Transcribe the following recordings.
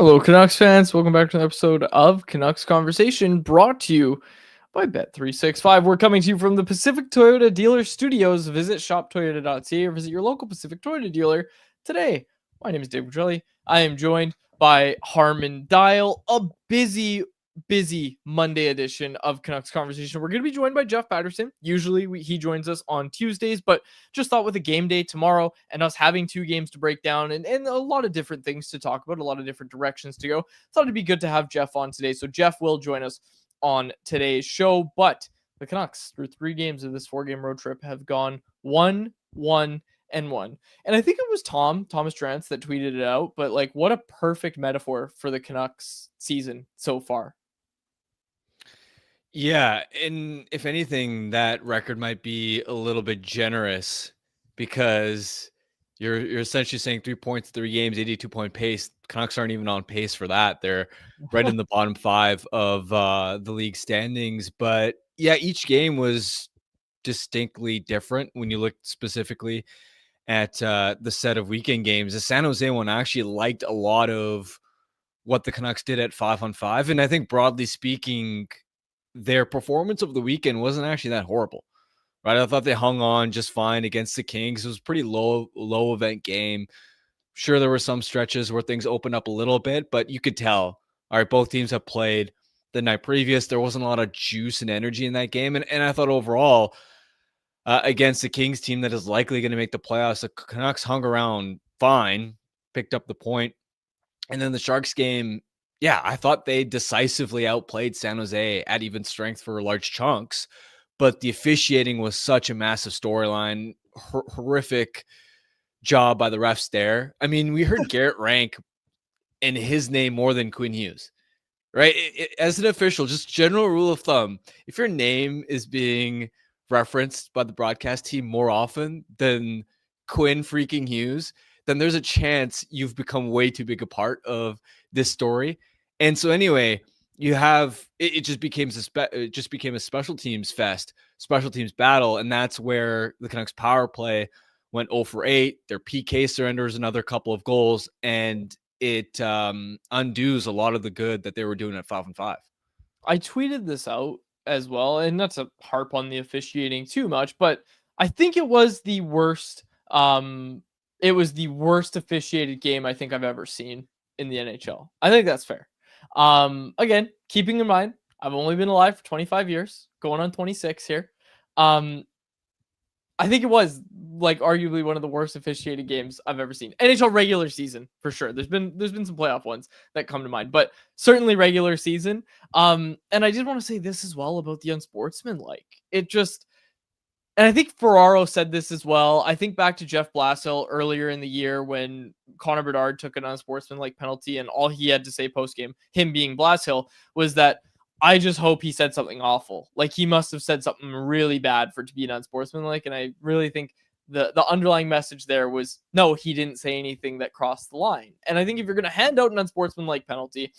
Hello, Canucks fans. Welcome back to an episode of Canucks Conversation, brought to you by Bet365. We're coming to you from the Pacific Toyota Dealer Studios. Visit shoptoyota.ca or visit your local Pacific Toyota dealer today. My name is Dave Petrelli. I am joined by Harmon Dial. A busy Monday edition of Canucks Conversation. We're going to be joined by Jeff Paterson. Usually he joins us on Tuesdays, but just thought with a game day tomorrow and us having two games to break down and a lot of different things to talk about, a lot of different directions to go, thought it'd be good to have Jeff on today. So Jeff will join us on today's show, but the Canucks, through 3 games of this 4-game road trip, have gone 1-1-1. And I think it was Thomas Drance that tweeted it out, but like, what a perfect metaphor for the Canucks season so far. Yeah, and if anything, that record might be a little bit generous because you're essentially saying 3 points, 3 games, 82-point pace. Canucks aren't even on pace for that. They're right in the bottom 5 of the league standings. But yeah, each game was distinctly different when you look specifically at the set of weekend games. The San Jose one, I actually liked a lot of what the Canucks did at 5-on-5. And I think broadly speaking, their performance of the weekend wasn't actually that horrible, right? I thought they hung on just fine against the Kings. It was a pretty low event game. Sure, there were some stretches where things opened up a little bit, but you could tell, all right, both teams have played the night previous. There wasn't a lot of juice and energy in that game. And I thought overall, against the Kings team that is likely going to make the playoffs, the Canucks hung around fine, picked up the point. And then the Sharks game, yeah, I thought they decisively outplayed San Jose at even strength for large chunks, but the officiating was such a massive storyline. Horrific job by the refs there. I mean, we heard Garrett rank in his name more than Quinn Hughes, right? As an official, just general rule of thumb, if your name is being referenced by the broadcast team more often than Quinn freaking Hughes, then there's a chance you've become way too big a part of this story. And so anyway, you have it just became a special teams fest, special teams battle, and that's where the Canucks power play went 0 for 8. Their PK surrenders another couple of goals, and it undoes a lot of the good that they were doing at 5-on-5. I tweeted this out as well, and not to harp on the officiating too much, but I think it was the worst. It was the worst officiated game I think I've ever seen in the NHL. I think that's fair. Again, keeping in mind, I've only been alive for 25 years, going on 26 here. I think it was like arguably one of the worst officiated games I've ever seen. NHL regular season for sure. There's been some playoff ones that come to mind, but certainly regular season. And I did want to say this as well about the unsportsmanlike. And I think Ferraro said this as well. I think back to Jeff Blashill earlier in the year when Connor Bedard took an unsportsmanlike penalty, and all he had to say post-game, him being Blashill, was that I just hope he said something awful. Like, he must have said something really bad for it to be an unsportsmanlike. And I really think the underlying message there was, no, he didn't say anything that crossed the line. And I think if you're going to hand out an unsportsmanlike penalty,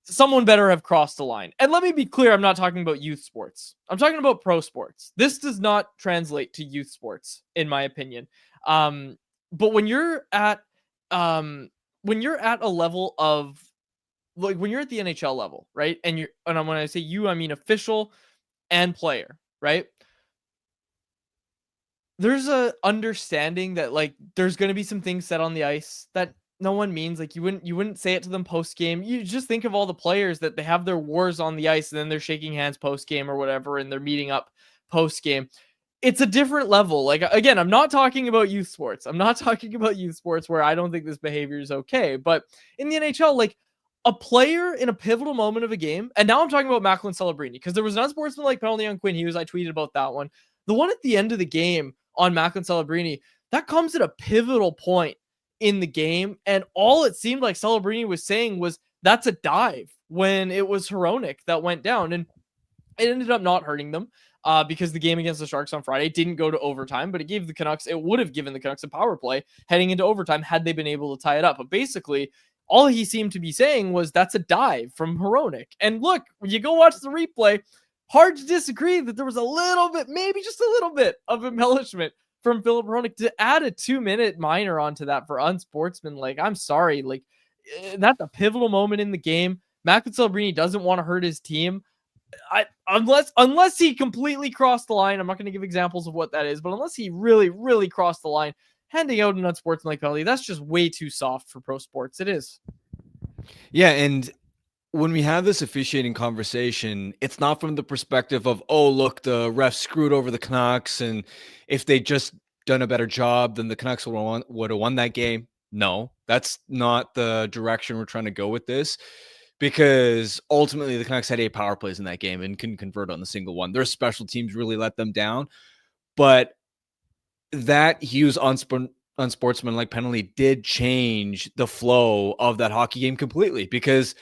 someone better have crossed the line. And let me be clear, I'm not talking about youth sports. I'm talking about pro sports. This does not translate to youth sports, in my opinion. But when you're at a level of, like, when you're at the NHL level, right? And when I say you, I mean official and player, right? There's a understanding that, like, there's going to be some things said on the ice that no one means. Like, you wouldn't say it to them post game. You just think of all the players that they have their wars on the ice and then they're shaking hands post game or whatever, and they're meeting up post game. It's a different level. Like, again, I'm not talking about youth sports. I'm not talking about youth sports where I don't think this behavior is okay. But in the NHL, like, a player in a pivotal moment of a game, and now I'm talking about Macklin Celebrini, because there was an unsportsmanlike penalty on Quinn Hughes. I tweeted about that one. The one at the end of the game on Macklin Celebrini, that comes at a pivotal point in the game, and all it seemed like Celebrini was saying was, that's a dive, when it was Hronek that went down, and it ended up not hurting them because the game against the Sharks on Friday didn't go to overtime, but it would have given the Canucks a power play heading into overtime had they been able to tie it up. But basically, all he seemed to be saying was, that's a dive from Hronek. And look, when you go watch the replay, hard to disagree that there was a little bit, maybe just a little bit of embellishment from Filip Hronek to add a 2-minute minor onto that for unsportsmanlike. I'm sorry. Like, that's a pivotal moment in the game. Macklin Celebrini doesn't want to hurt his team. Unless he completely crossed the line, I'm not going to give examples of what that is, but unless he really, really crossed the line, handing out an unsportsmanlike penalty, that's just way too soft for pro sports. It is. Yeah, and when we have this officiating conversation, it's not from the perspective of, oh, look, the ref screwed over the Canucks, and if they just done a better job, then the Canucks would have won that game. No, that's not the direction we're trying to go with this, because ultimately the Canucks had 8 power plays in that game and couldn't convert on the single one. Their special teams really let them down, but that Hughes unsportsmanlike penalty did change the flow of that hockey game completely, because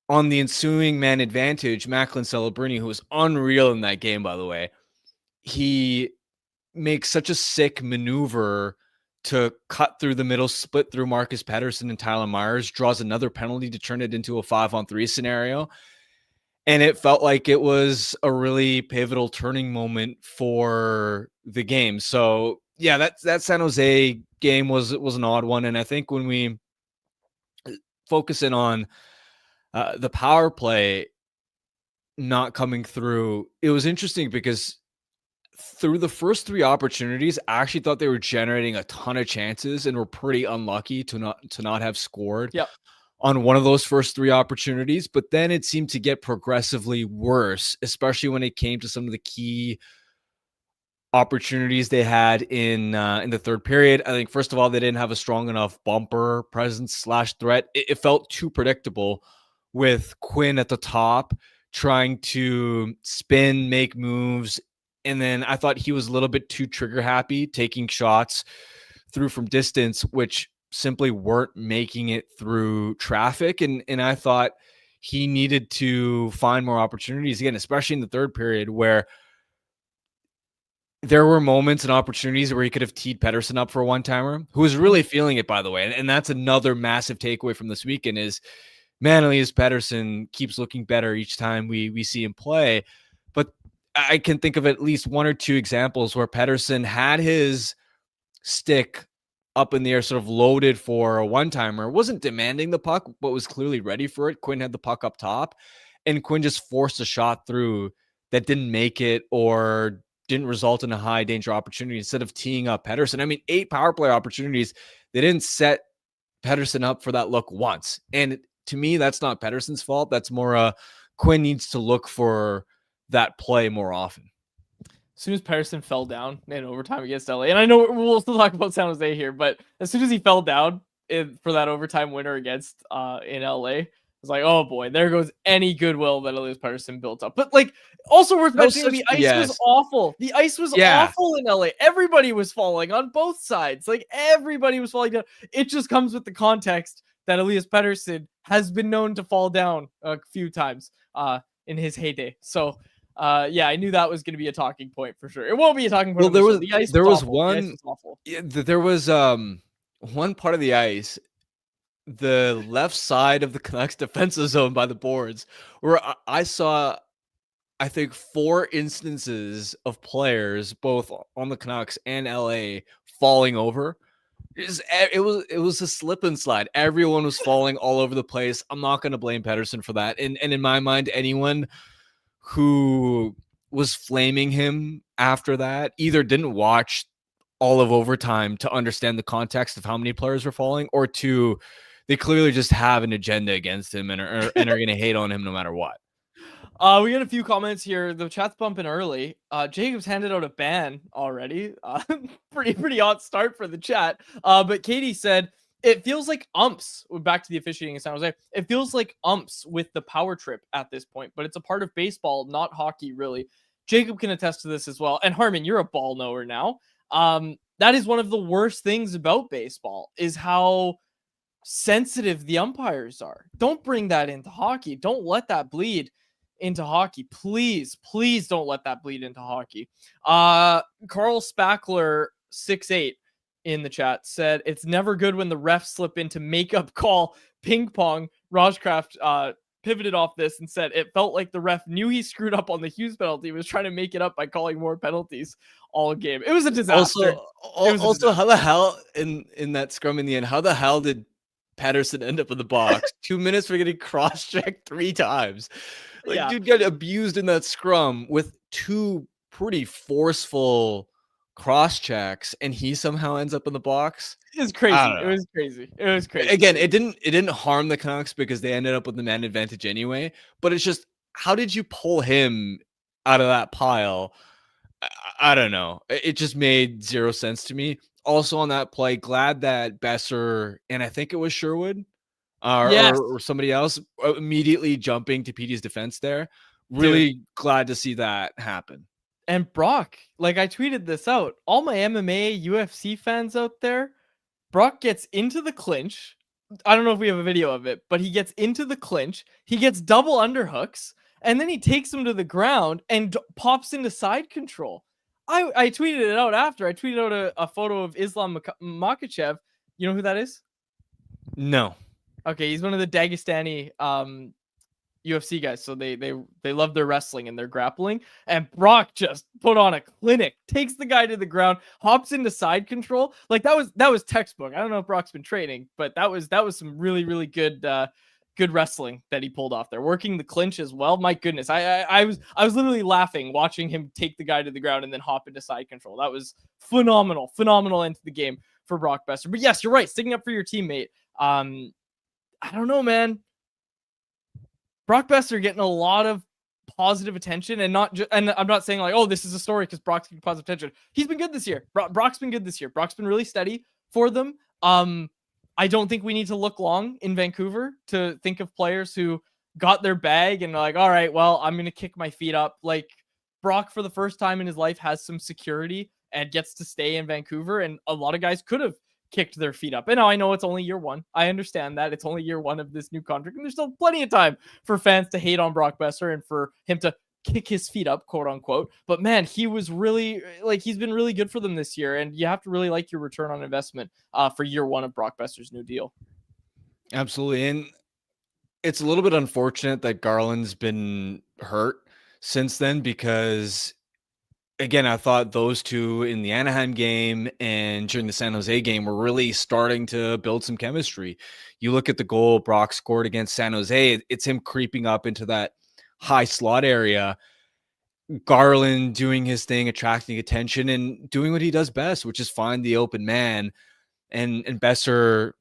on the ensuing man advantage, Macklin Celebrini, who was unreal in that game, by the way, he makes such a sick maneuver to cut through the middle, split through Marcus Pettersson and Tyler Myers, draws another penalty to turn it into a 5-on-3 scenario. And it felt like it was a really pivotal turning moment for the game. So yeah, that San Jose game was an odd one. And I think when we focus in on the power play not coming through, it was interesting because through the first 3 opportunities, I actually thought they were generating a ton of chances and were pretty unlucky to not have scored on one of those first 3 opportunities. But then it seemed to get progressively worse, especially when it came to some of the key opportunities they had in the third period. I think, first of all, they didn't have a strong enough bumper presence / threat. It felt too predictable with Quinn at the top trying to spin, make moves. And then I thought he was a little bit too trigger happy, taking shots through from distance, which simply weren't making it through traffic. And I thought he needed to find more opportunities again, especially in the third period, where there were moments and opportunities where he could have teed Pettersson up for a one-timer, who was really feeling it, by the way. And that's another massive takeaway from this weekend is, man, Elias Pettersson keeps looking better each time we see him play. But I can think of at least 1 or 2 examples where Pettersson had his stick up in the air, sort of loaded for a one-timer, wasn't demanding the puck, but was clearly ready for it. Quinn had the puck up top, and Quinn just forced a shot through that didn't make it or didn't result in a high danger opportunity instead of teeing up Pettersson. I mean, 8 power play opportunities. They didn't set Pettersson up for that look once. And to me, that's not Pettersson's fault. That's more Quinn needs to look for that play more often. As soon as Patterson fell down in overtime against LA, and I know we'll still talk about San Jose here, but as soon as he fell down for that overtime winner against in LA, I was like, oh boy, there goes any goodwill that Elias Pettersson built up. But like, also worth mentioning, the ice was awful. The ice was awful in LA. Everybody was falling on both sides. Like, everybody was falling down. It just comes with the context that Elias Pettersson has been known to fall down a few times in his heyday. So yeah, I knew that was going to be a talking point for sure. It won't be a talking point. Well, there was one part of the ice, the left side of the Canucks defensive zone by the boards, where I saw, I think, 4 instances of players, both on the Canucks and LA, falling over. It was a slip and slide. Everyone was falling all over the place. I'm not going to blame Pettersson for that. And in my mind, anyone who was flaming him after that either didn't watch all of overtime to understand the context of how many players were falling, or 2, they clearly just have an agenda against him and are going to hate on him no matter what. We got a few comments here. The chat's bumping early. Jacob's handed out a ban already. Pretty odd start for the chat. But Katie said, it feels like umps. Back to the officiating in San Jose. It feels like umps with the power trip at this point, but it's a part of baseball, not hockey, really. Jacob can attest to this as well. And Harman, you're a ball knower now. That is one of the worst things about baseball, is how sensitive the umpires are. Don't bring that into hockey. Don't let that bleed into hockey. Please don't let that bleed into hockey. Carl Spackler 6'8" in the chat said, it's never good when the refs slip into makeup call ping pong. Rajcraft pivoted off this and said it felt like the ref knew he screwed up on the Hughes penalty, was trying to make it up by calling more penalties all game. It was a disaster. Also, how the hell in that scrum in the end, how the hell did Pettersson end up in the box. 2 minutes for getting cross-checked 3 times. Like, Yeah. dude got abused in that scrum with 2 pretty forceful cross-checks, and he somehow ends up in the box. It was I crazy. don't It know. was crazy. It was crazy. Again, it didn't harm the Canucks because they ended up with the man advantage anyway, but it's just, how did you pull him out of that pile? I don't know. It just made 0 sense to me. Also on that play, glad that Besser and I think it was Sherwood Yes, or somebody else immediately jumping to Petey's defense there. dude. Really glad to see that happen. And Brock, like I tweeted this out. All my MMA, UFC fans out there, Brock gets into the clinch. I don't know if we have a video of it, but he gets into the clinch. He gets double underhooks, and then he takes him to the ground and pops into side control. I tweeted it out after. I tweeted out a photo of Islam Makhachev. You know who that is? No. Okay, he's one of the Dagestani UFC guys, so they love their wrestling and their grappling. And Brock just put on a clinic, takes the guy to the ground, hops into side control. Like that was textbook. I don't know if Brock's been training, but that was some really good good wrestling that he pulled off there. Working the clinch as well. My goodness, I was literally laughing watching him take the guy to the ground and then hop into side control. That was phenomenal into the game for Brock Besser. But yes, you're right. Sticking up for your teammate. I don't know, man. Brock Besser getting a lot of positive attention, and and I'm not saying like, oh, this is a story because Brock's getting positive attention. He's been good this year. Brock's been good this year. Brock's been really steady for them. I don't think we need to look long in Vancouver to think of players who got their bag and are like, all right, well, I'm going to kick my feet up. Like Brock, for the first time in his life, has some security and gets to stay in Vancouver. And a lot of guys could have kicked their feet up. And I know it's only year 1. I understand that it's only year 1 of this new contract, and there's still plenty of time for fans to hate on Brock Besser and for him to kick his feet up, quote unquote. But man, he was really he's been really good for them this year, and you have to really like your return on investment for year 1 of Brock Besser's new deal. Absolutely. And it's a little bit unfortunate that Garland's been hurt since then, because again, I thought those two in the Anaheim game and during the San Jose game were really starting to build some chemistry. You look at the goal Brock scored against San Jose, it's him creeping up into that high slot area. Garland doing his thing, attracting attention and doing what he does best, which is find the open man. And Besser,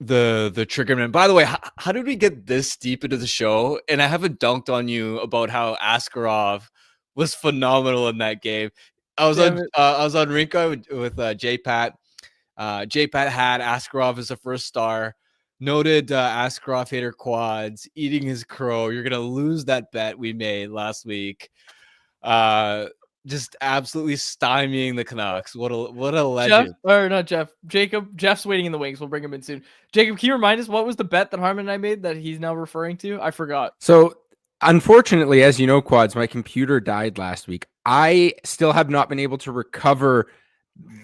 the trigger man. By the way, how did we get this deep into the show? And I haven't dunked on you about how Askarov was phenomenal in that game. I was on Rinko with J Pat. J Pat had Askarov as the first star. Noted Askarov hater quads, eating his crow. You're gonna lose that bet we made last week. Just absolutely stymieing the Canucks. What a legend. Jeff, or not Jeff, Jacob. Jeff's waiting in the wings. We'll bring him in soon. Jacob, can you remind us what was the bet that Harmon and I made that he's now referring to? I forgot. So unfortunately, as you know, Quads, my computer died last week. I still have not been able to recover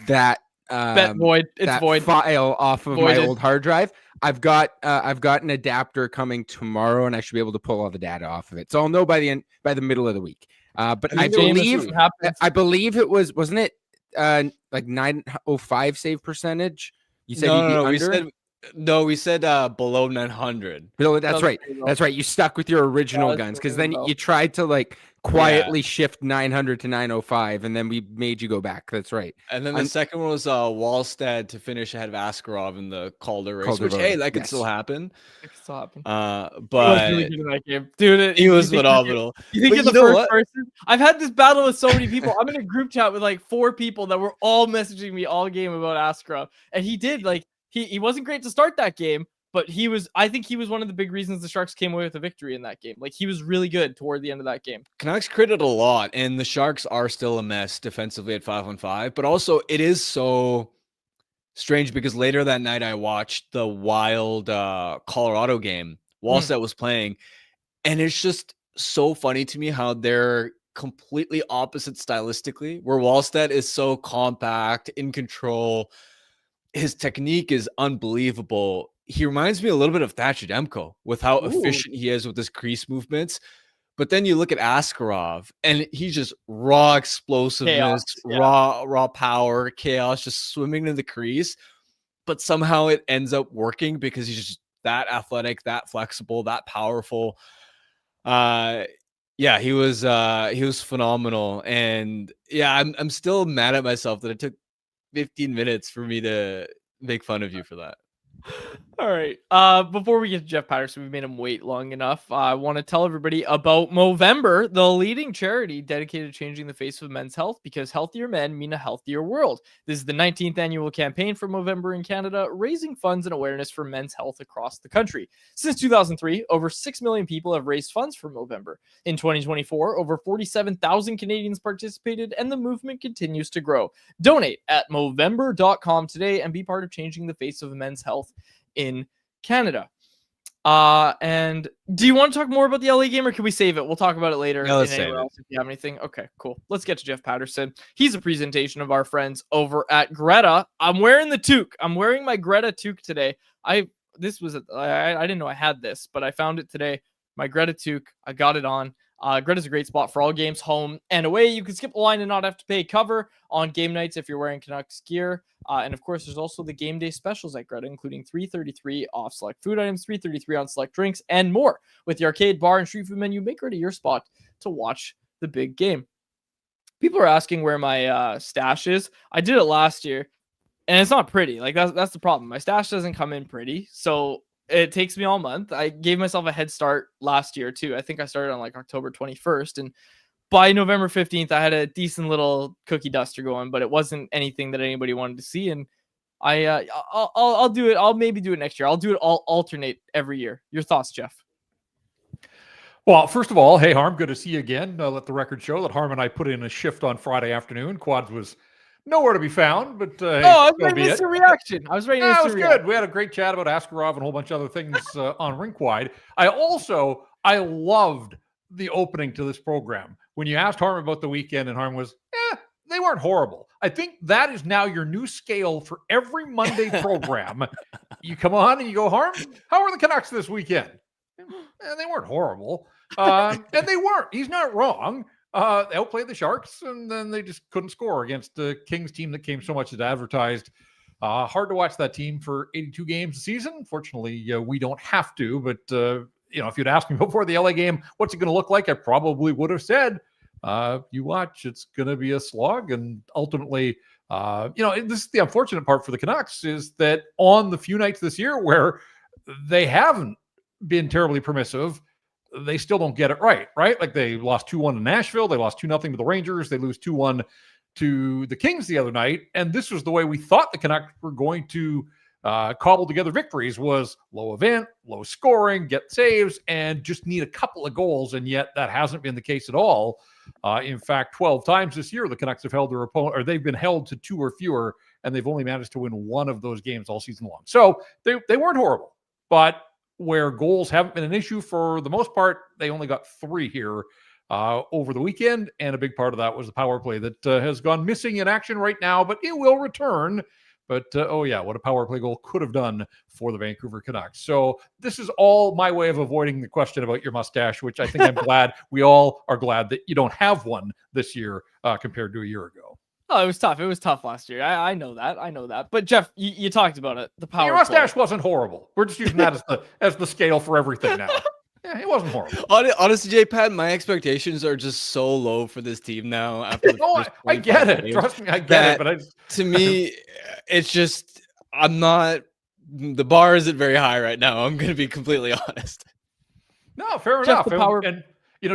that Bet void. It's that void. file off of Voided. my old hard drive. I've got an adapter coming tomorrow, and I should be able to pull all the data off of it. So I'll know by the middle of the week. But I believe it wasn't it like 905 save percentage? You said we said below 900. No, that's right. That's right. You stuck with your original guns, because then you tried to like quietly shift 900 to 905, and then we made you go back. That's right. And then the second one was Wallstead to finish ahead of Askarov in the Calder race, which that could still happen. It could still happen. But he was really good in that game, dude. He was phenomenal. You think you're the first person? I've had this battle with so many people. I'm in a group chat with like 4 people that were all messaging me all game about Askarov, and he did like he wasn't great to start that game, but I think he was one of the big reasons the Sharks came away with a victory in that game. Like he was really good toward the end of that game. Canucks critted a lot, and the Sharks are still a mess defensively at 5-on-5, but also it is so strange because later that night I watched the Wild Colorado game. Wallstead was playing, and it's just so funny to me how they're completely opposite stylistically, where Wallstead is so compact, in control. His technique is unbelievable. He reminds me a little bit of Thatcher Demko with how efficient he is with his crease movements. But then you look at Askarov, and he's just raw explosiveness, raw power, chaos, just swimming in the crease. but somehow it ends up working because he's just that athletic, that flexible, that powerful. Yeah, he was phenomenal. And yeah, I'm still mad at myself that it took 15 minutes for me to make fun of you for that. All right. Before we get to Jeff Paterson, we made him wait long enough. I want to tell everybody about Movember, the leading charity dedicated to changing the face of men's health, because healthier men mean a healthier world. This is the 19th annual campaign for Movember in Canada, raising funds and awareness for men's health across the country. Since 2003, over 6 million people have raised funds for Movember. In 2024, over 47,000 Canadians participated, and the movement continues to grow. Donate at Movember.com today and be part of changing the face of men's health in Canada. And do you want to talk more about the LA game, or can we save it? We'll talk about it later. No, let's save it. If you have anything. Okay, cool. Let's get to Jeff Paterson. He's a presentation of our friends over at Greta. I'm wearing the toque. I'm wearing my Greta toque today. I didn't know I had this, but I found it today. My Greta toque. I got it on. Greta's a great spot for all games, home and away. You can skip the line and not have to pay cover on game nights if you're wearing Canucks gear. And of course, there's also the game day specials at Greta, including $3.33 off select food items, $3.33 on select drinks, and more. With the arcade, bar, and street food menu, make Greta your spot to watch the big game. People are asking where my stash is. I did it last year, and it's not pretty. Like that's the problem. My stash doesn't come in pretty, so it takes me all month. I gave myself a head start last year too. I think I started on like October 21st, and by November 15th, I had a decent little cookie duster going, but it wasn't anything that anybody wanted to see. And I'll do it. I'll maybe do it next year. I'll do it. I'll alternate every year. Your thoughts, Jeff? Well, first of all, hey, Harm, good to see you again. Let the record show that Harm and I put in a shift on Friday afternoon. Quads was nowhere to be found, but hey, I was ready to miss a reaction. I was ready to miss a reaction. Good. We had a great chat about Askarov and a whole bunch of other things on Rinkwide. I loved the opening to this program. When you asked Harm about the weekend, and Harm was, they weren't horrible. I think that is now your new scale for every Monday program. You come on and you go, Harm, how are the Canucks this weekend? They weren't horrible. And they weren't. He's not wrong. They outplayed the Sharks, and then they just couldn't score against the Kings team that came so much as advertised. Hard to watch that team for 82 games a season. Fortunately, we don't have to. But, if you'd asked me before the LA game, what's it going to look like? I probably would have said, you watch, it's going to be a slog. And ultimately, this is the unfortunate part for the Canucks, is that on the few nights this year where they haven't been terribly permissive, they still don't get it right? Like they lost 2-1 to Nashville. They lost 2-0 to the Rangers. They lose 2-1 to the Kings the other night. And this was the way we thought the Canucks were going to cobble together victories, was low event, low scoring, get saves, and just need a couple of goals. And yet that hasn't been the case at all. In fact, 12 times this year, the Canucks have held their opponent, or they've been held to 2 or fewer, and they've only managed to win 1 of those games all season long. So they weren't horrible, but where goals haven't been an issue for the most part, they only got 3 here over the weekend. And a big part of that was the power play that has gone missing in action right now, but it will return. But, what a power play goal could have done for the Vancouver Canucks. So this is all my way of avoiding the question about your mustache, which I think I'm glad we all are glad that you don't have one this year compared to a year ago. Oh, it was tough. It was tough last year. I know that. But Jeff, you talked about it. The power. Your mustache wasn't horrible. We're just using that as the scale for everything now. Yeah, it wasn't horrible. Honestly, J-Pad, my expectations are just so low for this team now. After I get it. Games. Trust me, I get it. But to me, it's just the bar isn't very high right now. I'm going to be completely honest. No, fair enough. And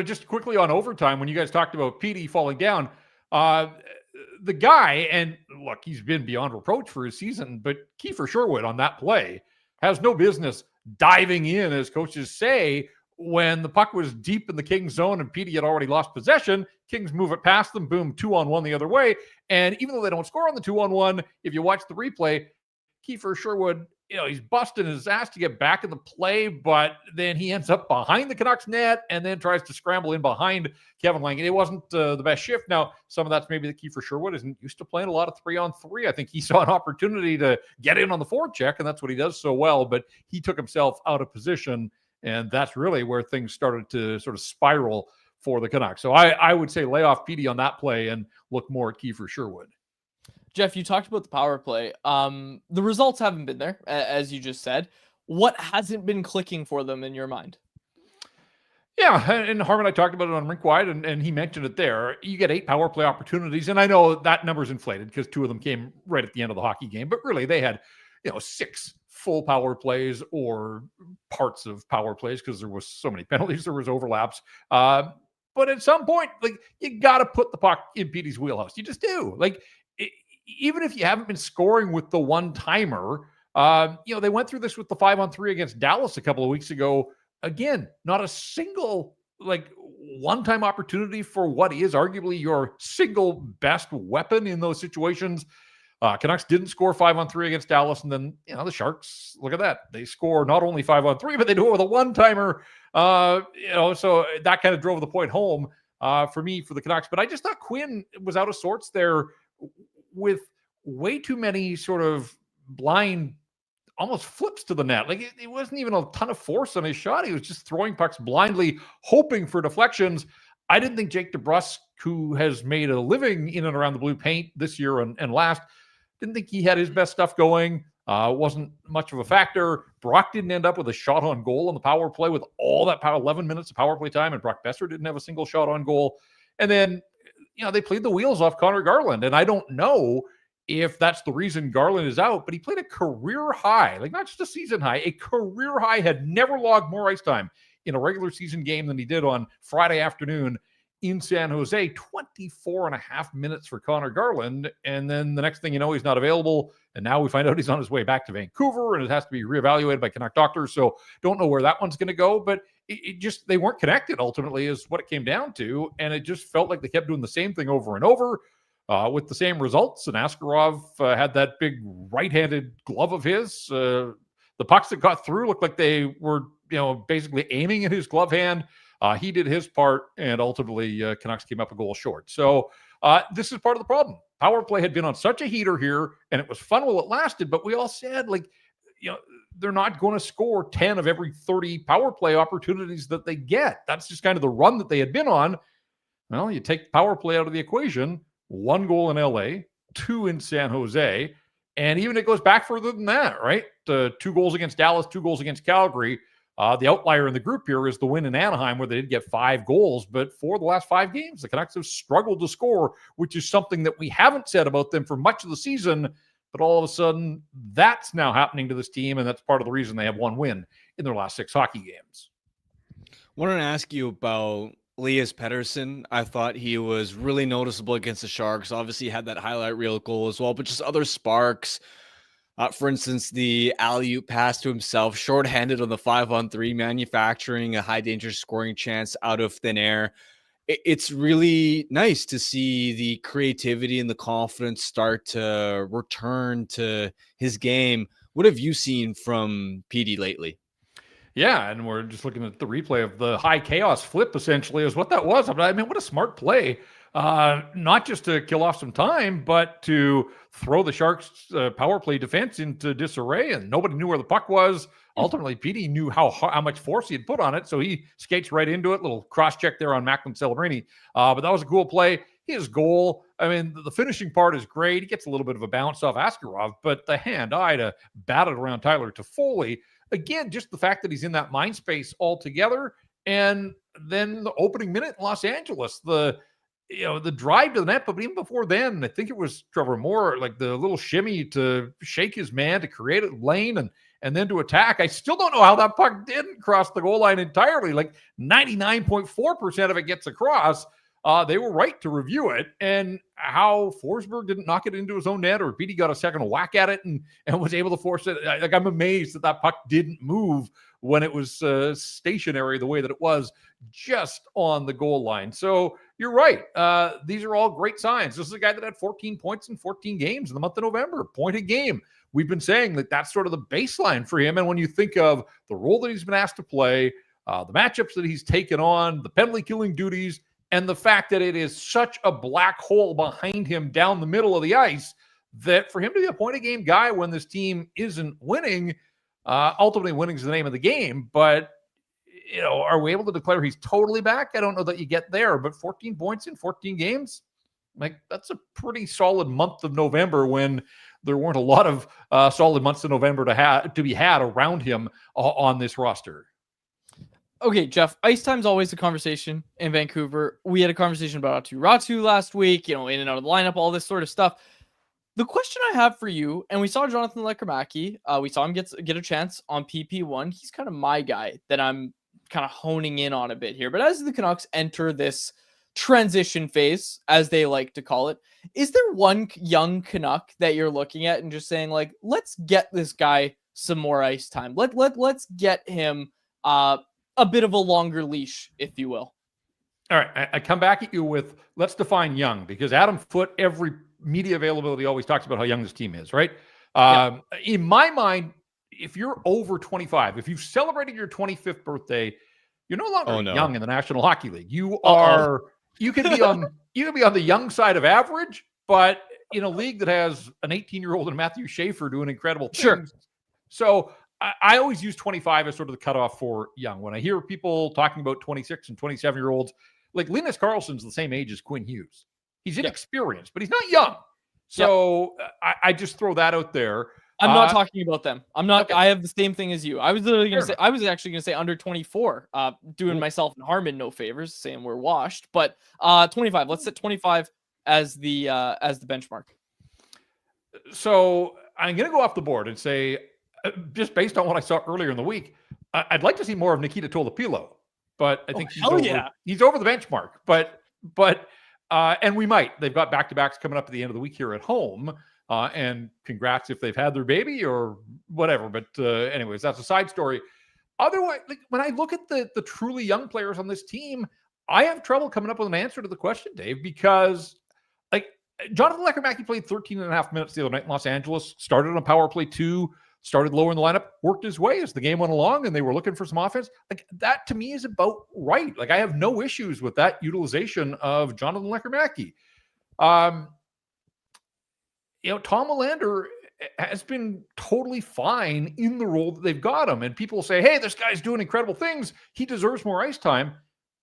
just quickly on overtime, when you guys talked about Petey falling down, the guy, and look, he's been beyond reproach for his season, but Kiefer Sherwood on that play has no business diving in, as coaches say, when the puck was deep in the Kings zone and Petey had already lost possession. Kings move it past them, boom, 2-on-1 the other way. And even though they don't score on the 2-on-1, if you watch the replay, Kiefer Sherwood, he's busting his ass to get back in the play, but then he ends up behind the Canucks net and then tries to scramble in behind Kevin Lang. It wasn't the best shift. Now, some of that's maybe that Kiefer Sherwood isn't used to playing a lot of 3-on-3. I think he saw an opportunity to get in on the forecheck, and that's what he does so well, but he took himself out of position, and that's really where things started to sort of spiral for the Canucks. So I would say lay off Petey on that play and look more at Kiefer Sherwood. Jeff, you talked about the power play. The results haven't been there, as you just said. What hasn't been clicking for them in your mind? Yeah, and Harmon, I talked about it on Rink Wide, and he mentioned it there. You get 8 power play opportunities, and I know that number's inflated because 2 of them came right at the end of the hockey game, but really they had, 6 full power plays or parts of power plays because there was so many penalties, there was overlaps. But at some point, like, you got to put the puck in Petey's wheelhouse. You just do. Like, even if you haven't been scoring with the one-timer, they went through this with the 5-on-3 against Dallas a couple of weeks ago. Again, not a single one-time opportunity for what is arguably your single best weapon in those situations. Canucks didn't score 5-on-3 against Dallas, and then the Sharks, look at that, they score not only 5-on-3, but they do it with a one-timer. So that kind of drove the point home for me for the Canucks. But I just thought Quinn was out of sorts there with way too many sort of blind almost flips to the net. Like it wasn't even a ton of force on his shot. He was just throwing pucks blindly, hoping for deflections. I didn't think Jake DeBrusk, who has made a living in and around the blue paint this year and last, didn't think he had his best stuff going. Wasn't much of a factor. Brock didn't end up with a shot on goal on the power play with all that 11 minutes of power play time, and Brock Besser didn't have a single shot on goal. And then, they played the wheels off Connor Garland, and I don't know if that's the reason Garland is out, but he played a career high, like not just a season high, a career high, had never logged more ice time in a regular season game than he did on Friday afternoon in San Jose. 24 and a half minutes for Connor Garland. And then the next thing you know, he's not available. And now we find out he's on his way back to Vancouver, and it has to be reevaluated by Canuck doctors. So don't know where that one's going to go, but it just, they weren't connected ultimately is what it came down to. And it just felt like they kept doing the same thing over and over. With the same results. And Askarov had that big right-handed glove of his. The pucks that got through looked like they were, basically aiming at his glove hand. He did his part, and ultimately Canucks came up a goal short. So this is part of the problem. Power play had been on such a heater here, and it was fun while it lasted, but we all said, they're not going to score 10 of every 30 power play opportunities that they get. That's just kind of the run that they had been on. Well, you take power play out of the equation. 1 goal in LA, 2 in San Jose, and even it goes back further than that, right? 2 goals against Dallas, 2 goals against Calgary. The outlier in the group here is the win in Anaheim, where they did get 5 goals, but for the last 5 games, the Canucks have struggled to score, which is something that we haven't said about them for much of the season, but all of a sudden, that's now happening to this team, and that's part of the reason they have 1 win in their last 6 hockey games. I wanted to ask you about Elias Pettersson. I thought he was really noticeable against the Sharks. Obviously had that highlight reel goal as well, but just other sparks. For instance, the alley-oop pass to himself, shorthanded on the 5-on-3, manufacturing a high danger scoring chance out of thin air. It's really nice to see the creativity and the confidence start to return to his game. What have you seen from PD lately? Yeah, and we're just looking at the replay of the high chaos flip, essentially, is what that was. I mean, what a smart play. Not just to kill off some time, but to throw the Sharks' power play defense into disarray, and nobody knew where the puck was. Ultimately, Petey knew how much force he had put on it, so he skates right into it. Little cross-check there on Macklin Celebrini. But that was a cool play. His goal, I mean, the finishing part is great. He gets a little bit of a bounce off Askarov, but the hand-eye to bat it around Tyler Toffoli. Again, just the fact that he's in that mind space altogether. And then the opening minute in Los Angeles, the drive to the net, but even before then, I think it was Trevor Moore, like the little shimmy to shake his man to create a lane and then to attack. I still don't know how that puck didn't cross the goal line entirely. Like 99.4% of it gets across. They were right to review it, and how Forsberg didn't knock it into his own net, or Petey got a second whack at it and was able to force it. I'm amazed that puck didn't move when it was stationary the way that it was just on the goal line. So you're right. These are all great signs. This is a guy that had 14 points in 14 games in the month of November, point a game. We've been saying that that's sort of the baseline for him. And when you think of the role that he's been asked to play, the matchups that he's taken on, the penalty killing duties, and the fact that it is such a black hole behind him down the middle of the ice, that for him to be a point-a-game guy when this team isn't winning, ultimately winning is the name of the game. But, are we able to declare he's totally back? I don't know that you get there, but 14 points in 14 games, Like, that's a pretty solid month of November when there weren't a lot of solid months of November to be had around him on this roster. Okay, Jeff, ice time's always a conversation in Vancouver. We had a conversation about Aatu Raty last week, in and out of the lineup, all this sort of stuff. The question I have for you, and we saw Jonathan Lekkerim&auml, we saw him get a chance on PP1. He's kind of my guy that I'm kind of honing in on a bit here. But as the Canucks enter this transition phase, as they like to call it, is there one young Canuck that you're looking at and just saying, like, let's get this guy some more ice time. Let's get him a bit of a longer leash, if you will. All right. I come back at you with, let's define young, because Adam Foote, every media availability, always talks about how young this team is, right? Yeah. In my mind, if you're over 25, if you've celebrated your 25th birthday, you're no longer young in the National Hockey League. You are, you can be on the young side of average, but in a league that has an 18-year-old and Matthew Schaefer doing incredible things. Sure. So I always use 25 as sort of the cutoff for young. When I hear people talking about 26 and 27-year-olds, like Linus Karlsson's the same age as Quinn Hughes. He's inexperienced, but he's not young. So I just throw that out there. I'm not talking about them. I'm not. Okay. I have the same thing as you. I was literally going to say. I was actually going to say under 24. Doing myself and Harmon no favors, saying we're washed. But 25. Let's set 25 as the benchmark. So I'm going to go off the board and say, just based on what I saw earlier in the week, I'd like to see more of Nikita Tolopilo. But I think he's over the benchmark. But and we might. They've got back-to-backs coming up at the end of the week here at home. And congrats if they've had their baby or whatever. But anyways, that's a side story. Otherwise, like, when I look at the truly young players on this team, I have trouble coming up with an answer to the question, Dave, because like Jonathan Lekkerim&auml played 13 and a half minutes the other night in Los Angeles, started on power play 2, started lower in the lineup, worked his way as the game went along, and they were looking for some offense. Like, that to me is about right. Like, I have no issues with that utilization of Jonathan Lekkerim&auml. Tom Hoglander has been totally fine in the role that they've got him. And people say, hey, this guy's doing incredible things. He deserves more ice time.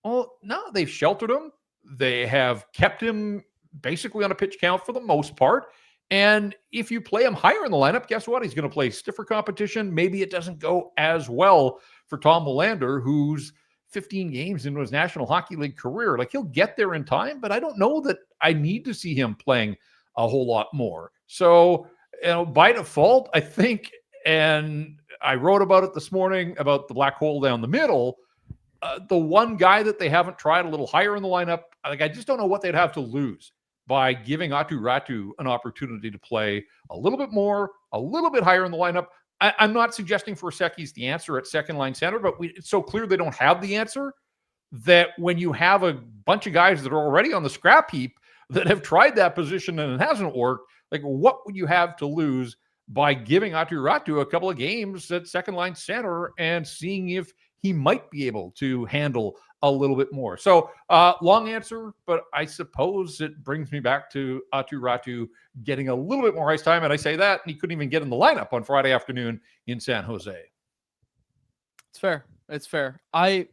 Well, no, they've sheltered him. They have kept him basically on a pitch count for the most part. And if you play him higher in the lineup, guess what? He's going to play stiffer competition. Maybe it doesn't go as well for Tom Hoglander, who's 15 games into his National Hockey League career. Like, he'll get there in time, but I don't know that I need to see him playing a whole lot more. So, by default, I think, and I wrote about it this morning about the black hole down the middle, the one guy that they haven't tried a little higher in the lineup, like, I just don't know what they'd have to lose by giving Aatu Raty an opportunity to play a little bit more, a little bit higher in the lineup. I'm not suggesting Forseki's the answer at second line center, but it's so clear they don't have the answer that when you have a bunch of guys that are already on the scrap heap that have tried that position and it hasn't worked, like, what would you have to lose by giving Aatu Raty a couple of games at second line center and seeing if he might be able to handle a little bit more? So long answer, but I suppose it brings me back to Aatu Raty getting a little bit more ice time. And I say that, and he couldn't even get in the lineup on Friday afternoon in San Jose. It's fair. It's fair. I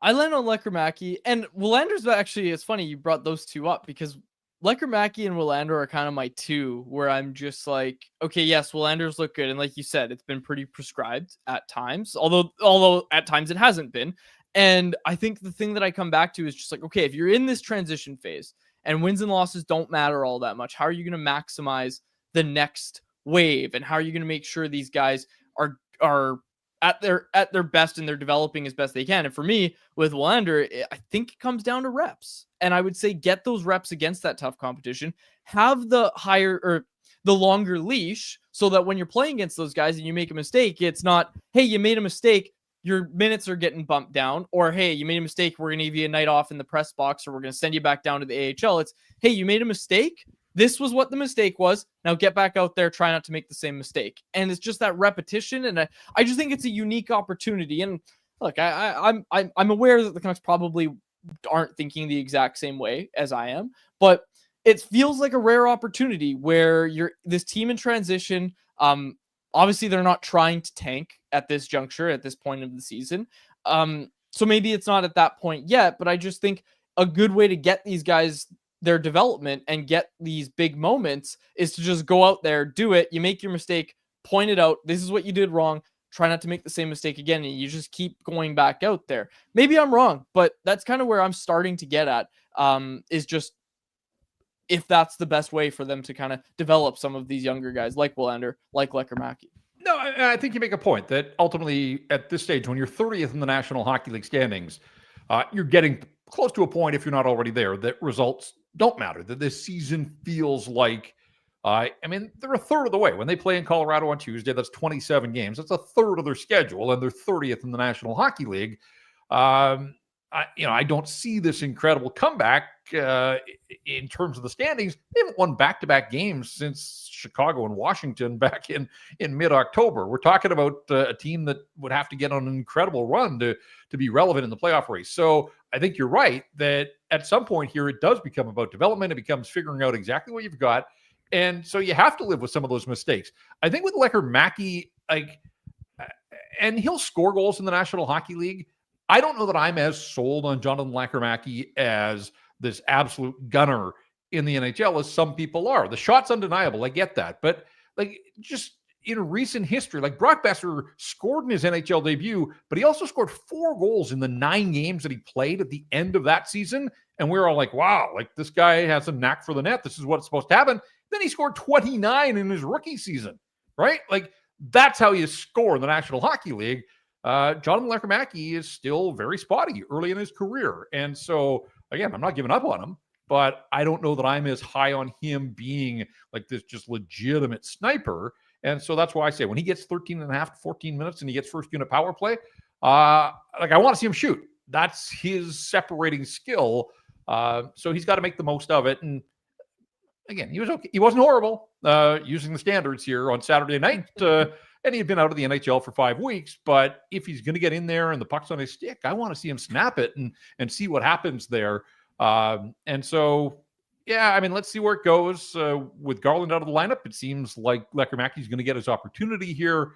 land on Lekkerim&auml, and Willander's actually, it's funny you brought those two up, because Lekkerim&auml and Willander are kind of my two where I'm just like, okay, yes, Willander's look good. And like you said, it's been pretty prescribed at times, although at times it hasn't been. And I think the thing that I come back to is just like, okay, if you're in this transition phase and wins and losses don't matter all that much, how are you going to maximize the next wave? And how are you going to make sure these guys are at their best and they're developing as best they can? And for me, with Willander, I think it comes down to reps. And I would say get those reps against that tough competition, have the higher or the longer leash, so that when you're playing against those guys and you make a mistake, it's not, hey, you made a mistake, your minutes are getting bumped down, or hey, you made a mistake, we're going to give you a night off in the press box, or we're going to send you back down to the AHL. It's, hey, you made a mistake. This was what the mistake was. Now get back out there, try not to make the same mistake. And it's just that repetition. And I just think it's a unique opportunity. And look, I'm aware that the Canucks probably aren't thinking the exact same way as I am, but it feels like a rare opportunity where you're this team in transition. Obviously they're not trying to tank at this juncture, at this point of the season. So maybe it's not at that point yet, but I just think a good way to get these guys their development and get these big moments is to just go out there, do it. You make your mistake, point it out. This is what you did wrong. Try not to make the same mistake again. And you just keep going back out there. Maybe I'm wrong, but that's kind of where I'm starting to get at, is just if that's the best way for them to kind of develop some of these younger guys like Willander, like Lekkerim&auml. No, I think you make a point that ultimately at this stage, when you're 30th in the National Hockey League standings, you're getting close to a point, if you're not already there, that results don't matter, that this season feels like, they're a third of the way. When they play in Colorado on Tuesday, that's 27 games. That's a third of their schedule, and they're 30th in the National Hockey League. I don't see this incredible comeback in terms of the standings. They haven't won back-to-back games since Chicago and Washington back in mid-October. We're talking about a team that would have to get on an incredible run to be relevant in the playoff race. So I think you're right that at some point here, it does become about development. It becomes figuring out exactly what you've got. And so you have to live with some of those mistakes. I think with Lekkerim&auml, and he'll score goals in the National Hockey League. I don't know that I'm as sold on Jonathan Lekkerim&auml as this absolute gunner in the NHL as some people are. The shot's undeniable. I get that. But just in recent history, Brock Besser scored in his NHL debut, but he also scored 4 goals in the 9 games that he played at the end of that season. And we were all like, wow, this guy has a knack for the net. This is what's supposed to happen. Then he scored 29 in his rookie season, right? That's how you score in the National Hockey League. Jonathan Lekkerim&auml is still very spotty early in his career. And so, again, I'm not giving up on him, but I don't know that I'm as high on him being this just legitimate sniper. And so that's why I say when he gets 13 and a half to 14 minutes and he gets first unit power play, I want to see him shoot. That's his separating skill. So he's got to make the most of it. And again, he was okay. He wasn't horrible using the standards here on Saturday night. And he had been out of the NHL for 5 weeks. But if he's going to get in there and the puck's on his stick, I want to see him snap it and see what happens there. And so, yeah, let's see where it goes. With Garland out of the lineup, it seems like Lekkerim&auml is going to get his opportunity here.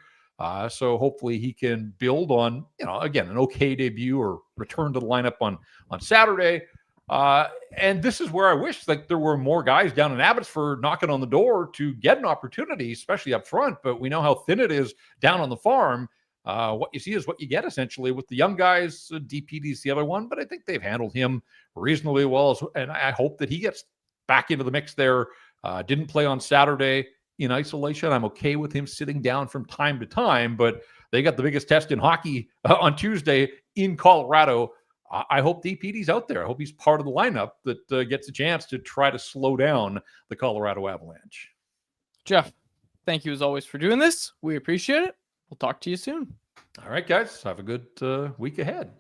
So hopefully he can build on, again, an okay debut or return to the lineup on Saturday. And this is where I wish there were more guys down in Abbotsford knocking on the door to get an opportunity, especially up front. But we know how thin it is down on the farm. What you see is what you get, essentially, with the young guys. DPD's the other one, but I think they've handled him reasonably well. And I hope that he gets back into the mix there. Didn't play on Saturday in isolation. I'm okay with him sitting down from time to time, but they got the biggest test in hockey on Tuesday in Colorado. I hope DPD's out there. I hope he's part of the lineup that gets a chance to try to slow down the Colorado Avalanche. Jeff, thank you as always for doing this. We appreciate it. We'll talk to you soon. All right, guys. Have a good week ahead.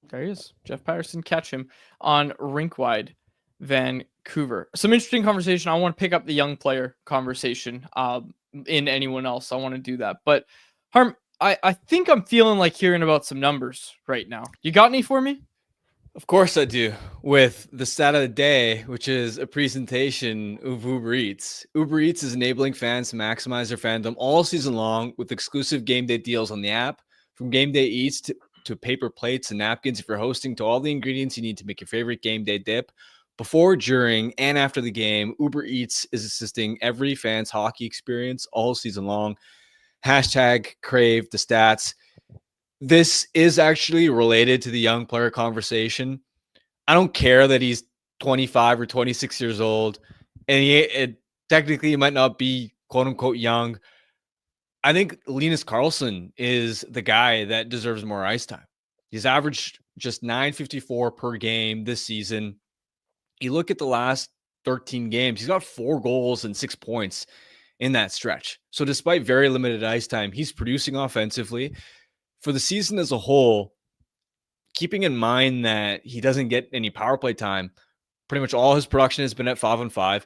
There he is. Jeff Paterson. Catch him on Rinkwide Vancouver. Some interesting conversation. I want to pick up the young player conversation in anyone else. I want to do that. But Harm, I think I'm feeling like hearing about some numbers right now. You got any for me? Of course I do. With the stat of the day, which is a presentation of Uber Eats. Uber Eats is enabling fans to maximize their fandom all season long with exclusive game day deals on the app. From game day eats to paper plates and napkins if you're hosting, to all the ingredients you need to make your favorite game day dip. Before, during, and after the game, Uber Eats is assisting every fan's hockey experience all season long. #crave the stats. This is actually related to the young player conversation. I don't care that he's 25 or 26 years old, and technically he might not be quote unquote young. I think Linus Karlsson is the guy that deserves more ice time. He's averaged just .954 per game this season. You look at the last 13 games, he's got 4 goals and 6 points in that stretch. So despite very limited ice time, he's producing offensively. For the season as a whole, keeping in mind that he doesn't get any power play time, pretty much all his production has been at 5-on-5.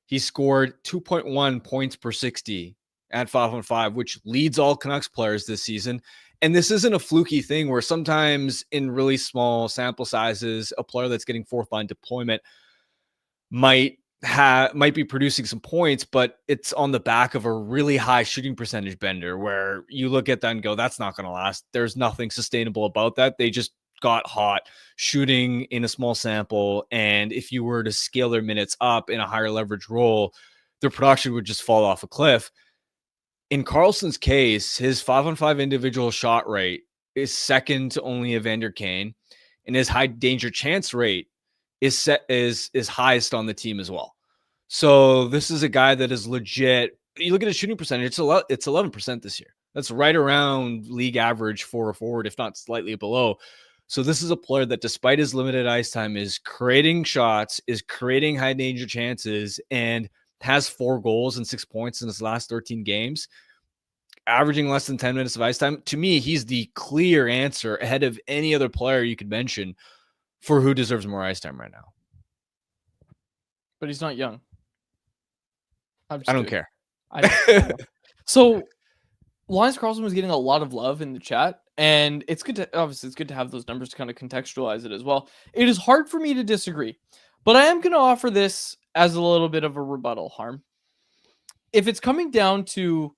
He scored 2.1 points per 60 at 5-on-5, which leads all Canucks players this season. And this isn't a fluky thing where sometimes in really small sample sizes, a player that's getting fourth line deployment might be producing some points, but it's on the back of a really high shooting percentage bender where you look at that and go, that's not going to last. There's nothing sustainable about that. They just got hot shooting in a small sample, and if you were to scale their minutes up in a higher leverage role, their production would just fall off a cliff. In Karlsson's case, his 5-on-5 individual shot rate is second to only Evander Kane, and his high danger chance rate is highest on the team as well. So this is a guy that is legit. You look at his shooting percentage, it's 11% this year. That's right around league average for a forward, if not slightly below. So this is a player that, despite his limited ice time, is creating shots, is creating high danger chances, and has 4 goals and 6 points in his last 13 games, averaging less than 10 minutes of ice time. To me, he's the clear answer ahead of any other player you could mention for who deserves more ice time right now. But he's not young. I don't care. So Linus Karlsson was getting a lot of love in the chat, and it's good to have those numbers to kind of contextualize it as well. It is hard for me to disagree, but I am going to offer this as a little bit of a rebuttal, Harm. If it's coming down to,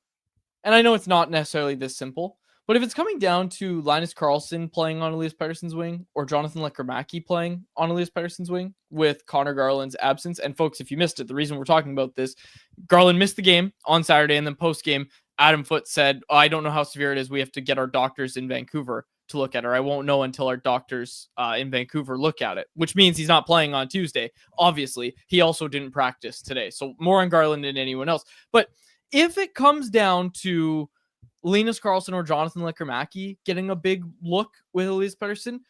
and I know it's not necessarily this simple, but if it's coming down to Linus Karlsson playing on Elias Pettersson's wing or Jonathan Lekkerim&auml playing on Elias Pettersson's wing with Connor Garland's absence, and folks, if you missed it, the reason we're talking about this, Garland missed the game on Saturday, and then post-game, Adam Foote said, I don't know how severe it is. We have to get our doctors in Vancouver to look at her. I won't know until our doctors in Vancouver look at it, which means he's not playing on Tuesday. Obviously, he also didn't practice today. So more on Garland than anyone else. But if it comes down to Linus Karlsson or Jonathan Lekkerim&auml getting a big look with Elias Pettersson,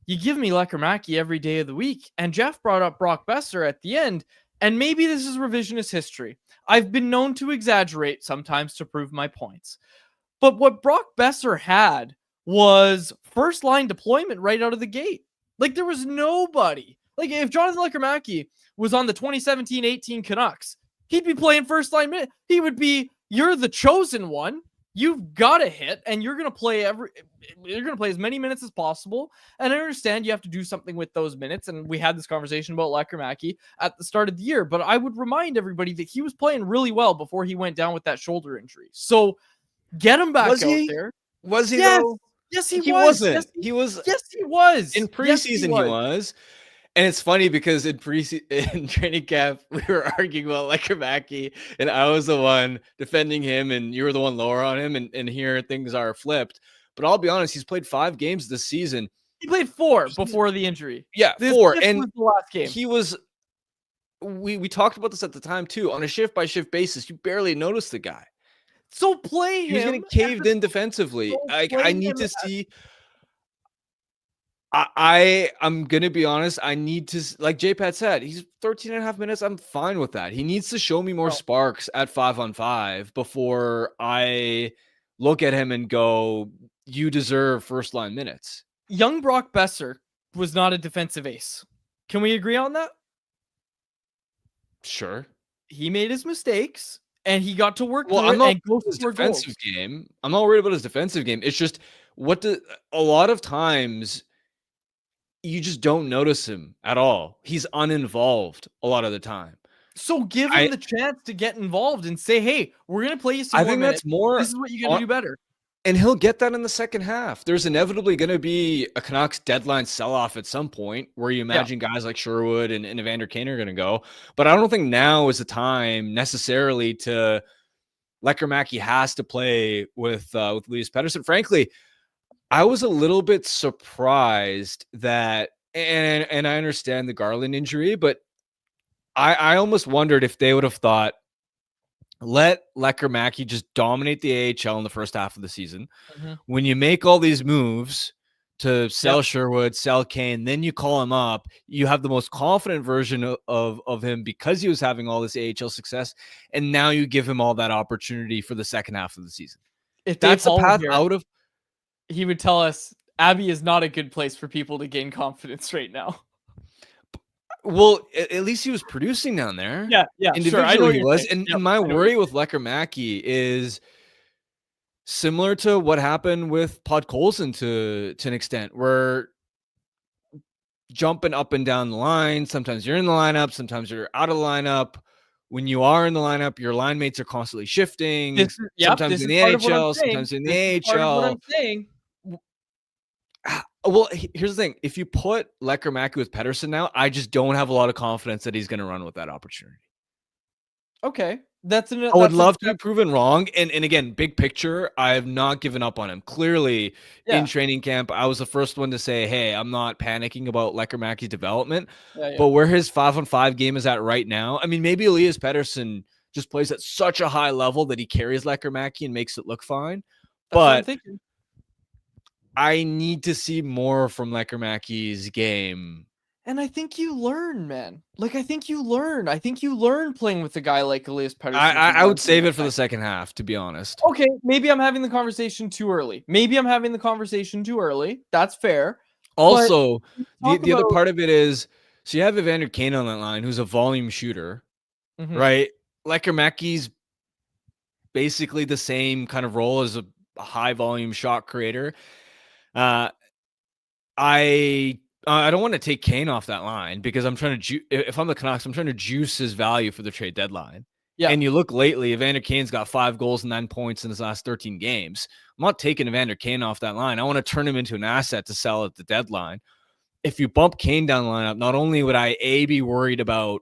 you give me Lekkerim&auml every day of the week. And Jeff brought up Brock Besser at the end, and maybe this is revisionist history. I've been known to exaggerate sometimes to prove my points. But what Brock Besser had was first line deployment right out of the gate. Like, there was nobody. Like, if Jonathan Lekkerim&auml was on the 2017-18 Canucks, he'd be playing first line minute. He would be, you're the chosen one. You've got to hit, and you're going to play as many minutes as possible. And I understand you have to do something with those minutes. And we had this conversation about Lekkerim&auml at the start of the year, but I would remind everybody that he was playing really well before he went down with that shoulder injury. So get him back out there. Was he yes. though? Yes, he was. Wasn't. Yes, he was. Yes, he was. In preseason, he was. And it's funny because in training camp, we were arguing about Lekkerim&auml, and I was the one defending him, and you were the one lower on him, and here things are flipped. But I'll be honest, he's played 5 games this season. He played 4 before the injury. Yeah, this 4. And was the last game. He was. We talked about this at the time too. On a shift by shift basis, you barely noticed the guy. So play him. He was getting caved in defensively. I need to see. I'm going to be honest. I need to, like J-Pat said, he's 13 and a half minutes. I'm fine with that. He needs to show me more sparks at 5-on-5 before I look at him and go, you deserve first line minutes. Young Brock Besser was not a defensive ace. Can we agree on that? Sure. He made his mistakes and he got to work. Well, I'm not worried about his defensive game. I'm not worried about his defensive game. It's just a lot of times you just don't notice him at all. He's uninvolved a lot of the time. So give him the chance to get involved and say, hey, we're going to play you some more minutes. That's more. This is what you got to do better. And he'll get that in the second half. There's inevitably going to be a Canucks deadline sell-off at some point where you imagine guys like Sherwood and Evander Kane are going to go. But I don't think now is the time necessarily to Lekkerim&auml has to play with Elias Pettersson. Frankly, I was a little bit surprised that, and I understand the Garland injury, but I almost wondered if they would have thought, let Lekkerim&auml just dominate the AHL in the first half of the season. Mm-hmm. When you make all these moves to sell Sherwood, sell Kane, then you call him up, you have the most confident version of him because he was having all this AHL success, and now you give him all that opportunity for the second half of the season. If that's the path out of... He would tell us Abby is not a good place for people to gain confidence right now. Well, at least he was producing down there. Yeah, individually he was. And my worry with Lekkerim&auml is similar to what happened with Podkolzin to an extent, where jumping up and down the line. Sometimes you're in the lineup, sometimes you're out of the lineup. When you are in the lineup, your line mates are constantly shifting. Sometimes in the NHL, sometimes in the AHL. Well, here's the thing. If you put Lekkerim&auml with Pettersson now, I just don't have a lot of confidence that he's going to run with that opportunity. Okay. I would love to be proven wrong. And again, big picture, I have not given up on him. Clearly, in training camp, I was the first one to say, hey, I'm not panicking about Lekkerim&auml's development. But where his 5-on-5 game is at right now, I mean, maybe Elias Pettersson just plays at such a high level that he carries Lekkerim&auml and makes it look fine. That's what I'm thinking. I need to see more from Lekkerim&auml's game. And I think you learn, man. Like, I think you learn playing with a guy like Elias Pettersson. I would save it for the second half, to be honest. Okay, maybe I'm having the conversation too early. That's fair. Also, the other part of it is, so you have Evander Kane on that line, who's a volume shooter, right? Lekkerim&auml's basically the same kind of role as a high volume shot creator. I don't want to take Kane off that line because I'm trying to if I'm the Canucks, I'm trying to juice his value for the trade deadline. Yeah. And you look lately, Evander Kane's got 5 goals and 9 points in his last 13 games. I'm not taking Evander Kane off that line. I want to turn him into an asset to sell at the deadline. If you bump Kane down the lineup, not only would I be worried about,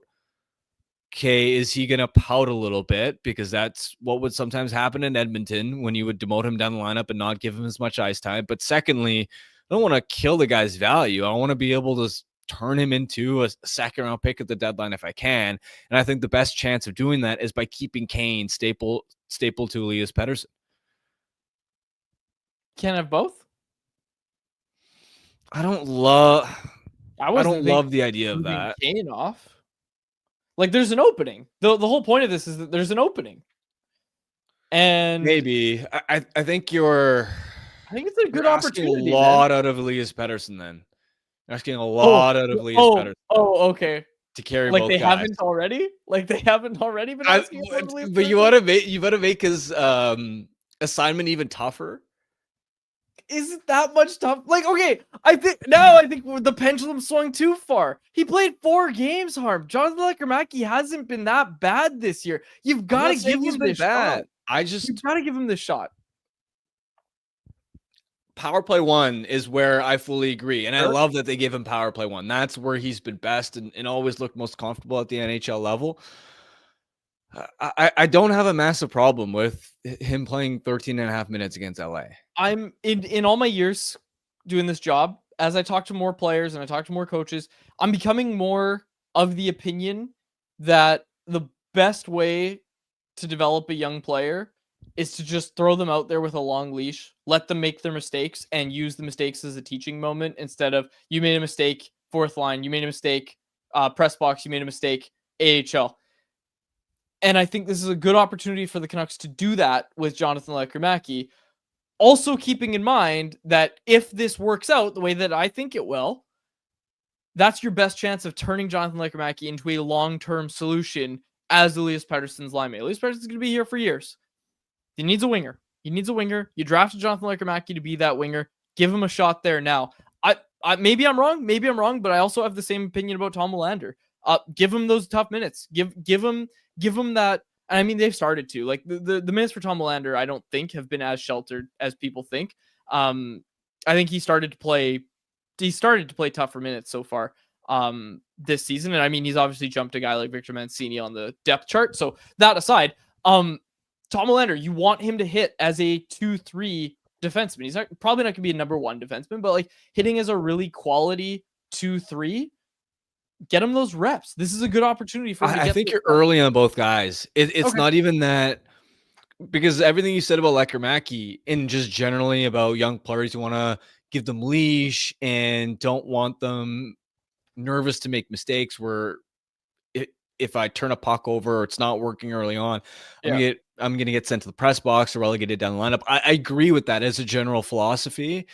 okay, is he going to pout a little bit? Because that's what would sometimes happen in Edmonton when you would demote him down the lineup and not give him as much ice time. But secondly, I don't want to kill the guy's value. I want to be able to turn him into a second-round pick at the deadline if I can. And I think the best chance of doing that is by keeping Kane staple to Elias Pettersson. Can't have both? I don't love the idea of that. Kane off. Like, there's an opening. The whole point of this is that there's an opening. And maybe I think it's a good opportunity. A lot out of Elias Pettersson then. Asking a lot out of Elias Pettersson. Oh, okay. To carry like both they guys. haven't already? Like they haven't already been asking but you want to make his assignment even tougher? Isn't that much tough? Like, okay, I think the pendulum swung too far. He played 4 games, Harm. Jonathan Lekkerim&auml hasn't been that bad this year. You've got to give him this shot. You've got to give him this shot. Power play 1 is where I fully agree. And I love that they gave him power play 1. That's where he's been best and always looked most comfortable at the NHL level. I don't have a massive problem with him playing 13.5 minutes against LA. I'm in all my years doing this job, as I talk to more players and I talk to more coaches, I'm becoming more of the opinion that the best way to develop a young player is to just throw them out there with a long leash, let them make their mistakes and use the mistakes as a teaching moment instead of you made a mistake, 4th line, you made a mistake, press box, you made a mistake, AHL. And I think this is a good opportunity for the Canucks to do that with Jonathan Lekkerim&auml. Also keeping in mind that if this works out the way that I think it will, that's your best chance of turning Jonathan Lekkerim&auml into a long-term solution as Elias Pettersson's line mate. Elias Pettersson's going to be here for years. He needs a winger. You drafted Jonathan Lekkerim&auml to be that winger. Give him a shot there now. I maybe I'm wrong, but I also have the same opinion about Tom Hoglander. Give him those tough minutes. Give him that. And I mean, they've started to. Like the minutes for Tom Hoglander, I don't think have been as sheltered as people think. I think he started to play tougher minutes so far this season. And I mean, he's obviously jumped a guy like Victor Mancini on the depth chart. So that aside, Tom Hoglander, you want him to hit as a 2-3 defenseman. He's probably not going to be a number 1 defenseman, but like hitting as a really quality 2-3, get him those reps. This is a good opportunity for him. I think you're early on both guys. It's okay. Not even that, because everything you said about Lekkerim&auml and just generally about young players, you want to give them leash and don't want them nervous to make mistakes where if I turn a puck over or it's not working early on, I'm going to get sent to the press box or relegated down the lineup. I agree with that as a general philosophy.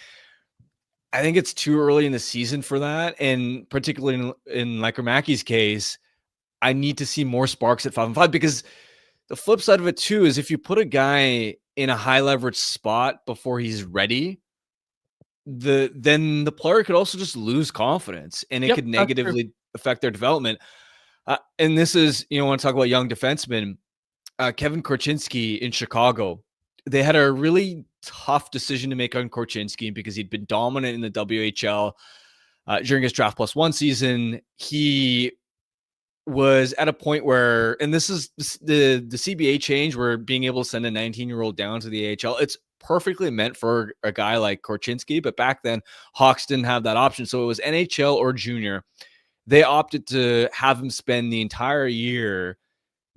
I think it's too early in the season for that. And particularly in Lekkerim&auml's case, I need to see more sparks at 5-on-5, because the flip side of it too is if you put a guy in a high leverage spot before he's ready, then the player could also just lose confidence and it could negatively affect their development. And this is, want to talk about young defensemen. Kevin Korchinsky in Chicago they had a really tough decision to make on Korchinsky because he'd been dominant in the WHL during his draft plus one season. He was at a point where, and this is the CBA change, where being able to send a 19-year-old down to the AHL, it's perfectly meant for a guy like Korchinsky, but back then Hawks didn't have that option. So it was NHL or junior. They opted to have him spend the entire year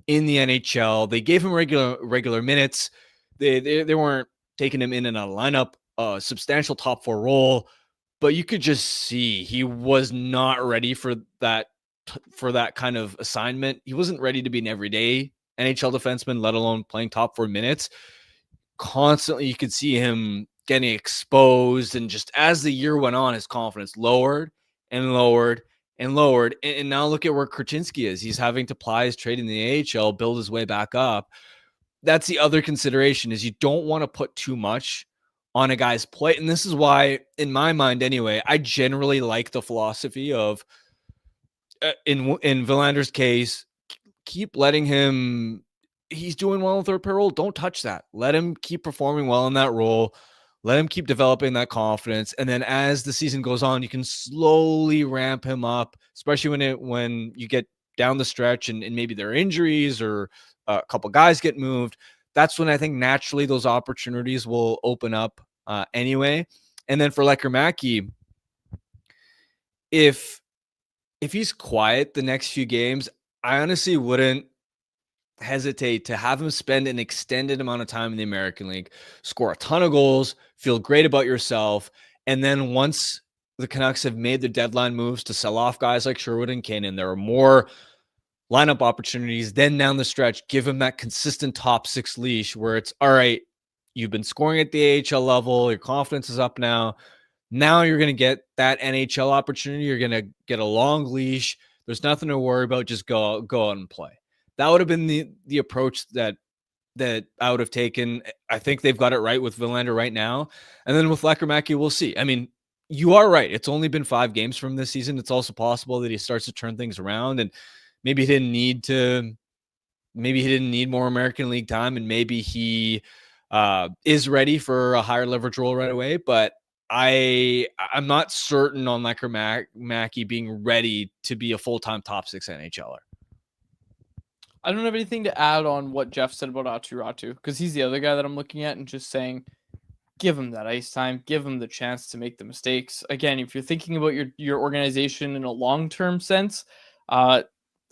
in the NHL. They gave him regular minutes. They weren't taking him in and out of lineup, a substantial top four role, but you could just see he was not ready for that kind of assignment. He wasn't ready to be an everyday NHL defenseman, let alone playing top four minutes. Constantly, you could see him getting exposed, and just as the year went on, his confidence lowered and lowered and lowered. And now look at where Korchinsky is. He's having to ply his trade in the AHL, build his way back up. That's the other consideration, is you don't want to put too much on a guy's plate. And this is why, in my mind anyway, I generally like the philosophy of, in Villander's case, keep letting him, he's doing well in third pair role. Don't touch that. Let him keep performing well in that role. Let him keep developing that confidence. And then as the season goes on, you can slowly ramp him up, especially when you get down the stretch and maybe there are injuries or a couple guys get moved. That's when I think naturally those opportunities will open up anyway. And then for Lekkerim&auml, if he's quiet the next few games, I honestly wouldn't hesitate to have him spend an extended amount of time in the American League, score a ton of goals, feel great about yourself. And then once the Canucks have made the deadline moves to sell off guys like Sherwood and Kane, and there are more lineup opportunities, then down the stretch, give him that consistent top six leash where it's, all right, you've been scoring at the AHL level, your confidence is up now. Now you're going to get that NHL opportunity. You're going to get a long leash. There's nothing to worry about. Just go out and play. That would have been the approach that I would have taken. I think they've got it right with Villander right now. And then with Lekkerim&auml, we'll see. I mean, you are right. It's only been 5 games from this season. It's also possible that he starts to turn things around, and maybe he didn't need more American League time, and maybe he is ready for a higher leverage role right away. But I'm not certain on Lekkerim&auml being ready to be a full-time top 6 NHLer. I don't have anything to add on what Jeff said about Aatu Raty, because he's the other guy that I'm looking at and just saying, give him that ice time, give him the chance to make the mistakes. Again, if you're thinking about your organization in a long-term sense, Aatu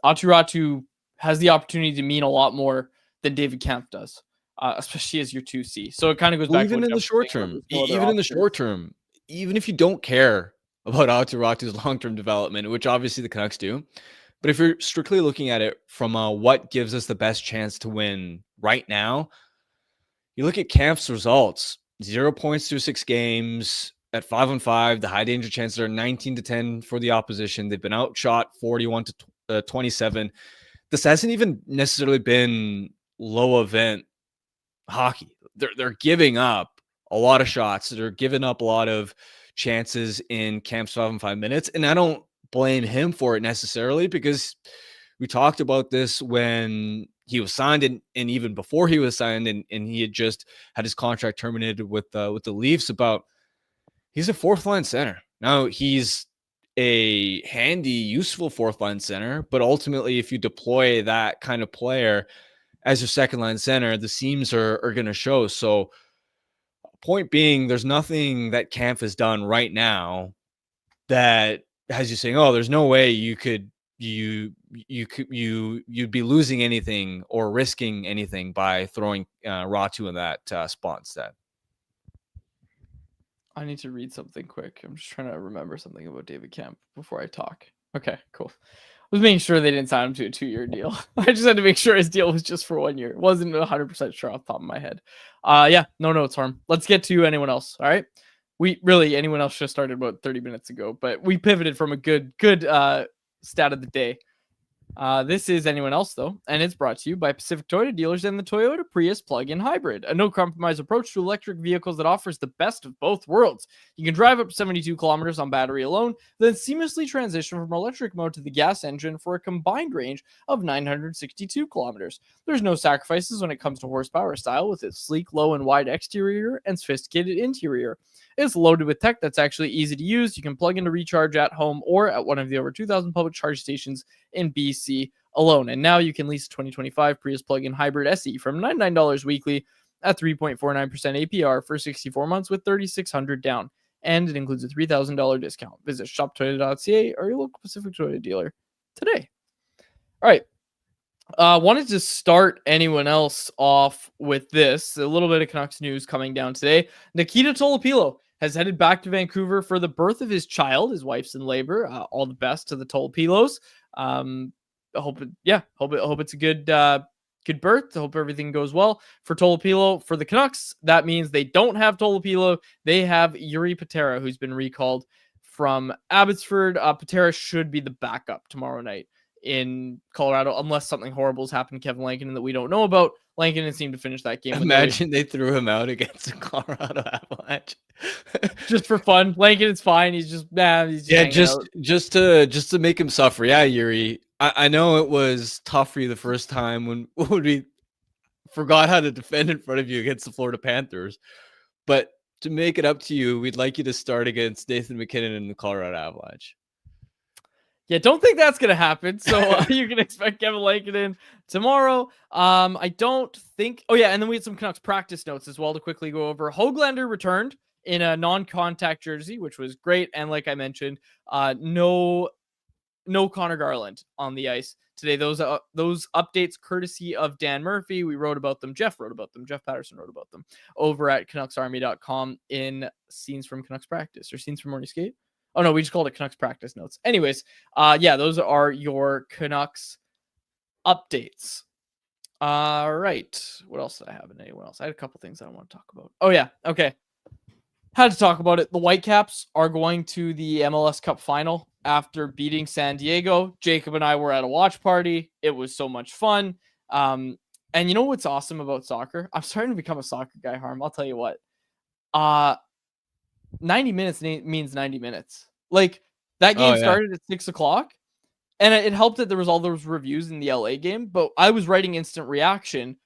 Raty has the opportunity to mean a lot more than David Kampf does, especially as your 2C. So it kind of goes back even to in the short term. Even if you don't care about Aatu Raty's long-term development, which obviously the Canucks do, but if you're strictly looking at it from what gives us the best chance to win right now, you look at Kampf's results: 0 points through 6 games at 5-on-5. The high danger chances are 19-10 for the opposition. They've been outshot 41-27. This hasn't even necessarily been low event hockey. They're giving up a lot of shots. They're giving up a lot of chances in Kampf's 5-on-5 minutes, and I don't blame him for it necessarily, because we talked about this when he was signed and even before he was signed, and he had just had his contract terminated with the Leafs, about he's a 4th line center. Now he's a handy, useful 4th line center, but ultimately if you deploy that kind of player as your 2nd line center, the seams are going to show. So point being, there's nothing that Kampf has done right now that has you saying, oh, there's no way you'd be losing anything or risking anything by throwing Raty in that spot instead. I need to read something quick. I'm just trying to remember something about David Kampf before I talk. Okay, cool. I was making sure they didn't sign him to a 2-year deal. I just had to make sure his deal was just for 1 year. Wasn't 100% sure off the top of my head. Yeah, no notes, Harm. Let's get to anyone else. All right. Anyone else should have started about 30 minutes ago, but we pivoted from a good stat of the day. This is Anyone Else, though, and it's brought to you by Pacific Toyota Dealers and the Toyota Prius plug-in hybrid, a no-compromise approach to electric vehicles that offers the best of both worlds. You can drive up to 72 kilometers on battery alone, then seamlessly transition from electric mode to the gas engine for a combined range of 962 kilometers. There's no sacrifices when it comes to horsepower or style with its sleek, low, and wide exterior and sophisticated interior. It's loaded with tech that's actually easy to use. You can plug in to recharge at home or at one of the over 2,000 public charge stations in BC alone. And now you can lease a 2025 Prius plug-in hybrid SE from $99 weekly at 3.49% APR for 64 months with $3,600 down. And it includes a $3,000 discount. Visit shoptoyota.ca or your local Pacific Toyota dealer today. All right. Wanted to start Anyone Else off with this. A little bit of Canucks news coming down today. Nikita Tolopilo has headed back to Vancouver for the birth of his child. His wife's in labor. All the best to the Tolopilos. I hope it's a good birth. I hope everything goes well for Tolopilo. For the Canucks, that means they don't have Tolopilo. They have Yuri Patera, who's been recalled from Abbotsford. Patera should be the backup tomorrow night in Colorado, unless something horrible has happened to Kevin Lankinen that we don't know about. Lankinen seemed to finish that game. Imagine they threw him out against the Colorado Avalanche. Just for fun. Lankinen's fine. He's just just to make him suffer. Yeah, Yuri. I know it was tough for you the first time when we forgot how to defend in front of you against the Florida Panthers. But to make it up to you, we'd like you to start against Nathan McKinnon and the Colorado Avalanche. Yeah, don't think that's going to happen. So you can expect Kevin Lankinen tomorrow. I don't think... Oh, yeah, and then we had some Canucks practice notes as well to quickly go over. Hoglander returned in a non-contact jersey, which was great. And like I mentioned, no Connor Garland on the ice today. Those updates courtesy of Dan Murphy. We wrote about them. Jeff wrote about them. Jeff Paterson wrote about them over at CanucksArmy.com in Scenes from Canucks Practice or Scenes from Morning Skate. Oh, no, we just called it Canucks practice notes. Anyways, those are your Canucks updates. All right. What else did I have in Anyone Else? I had a couple things I want to talk about. Oh, yeah. Okay. Had to talk about it. The Whitecaps are going to the MLS Cup final after beating San Diego. Jacob and I were at a watch party. It was so much fun. And you know what's awesome about soccer? I'm starting to become a soccer guy, Harm. I'll tell you what. 90 minutes means 90 minutes. Like, that game started at 6 o'clock, and it helped that there was all those reviews in the LA game, but I was writing instant reaction.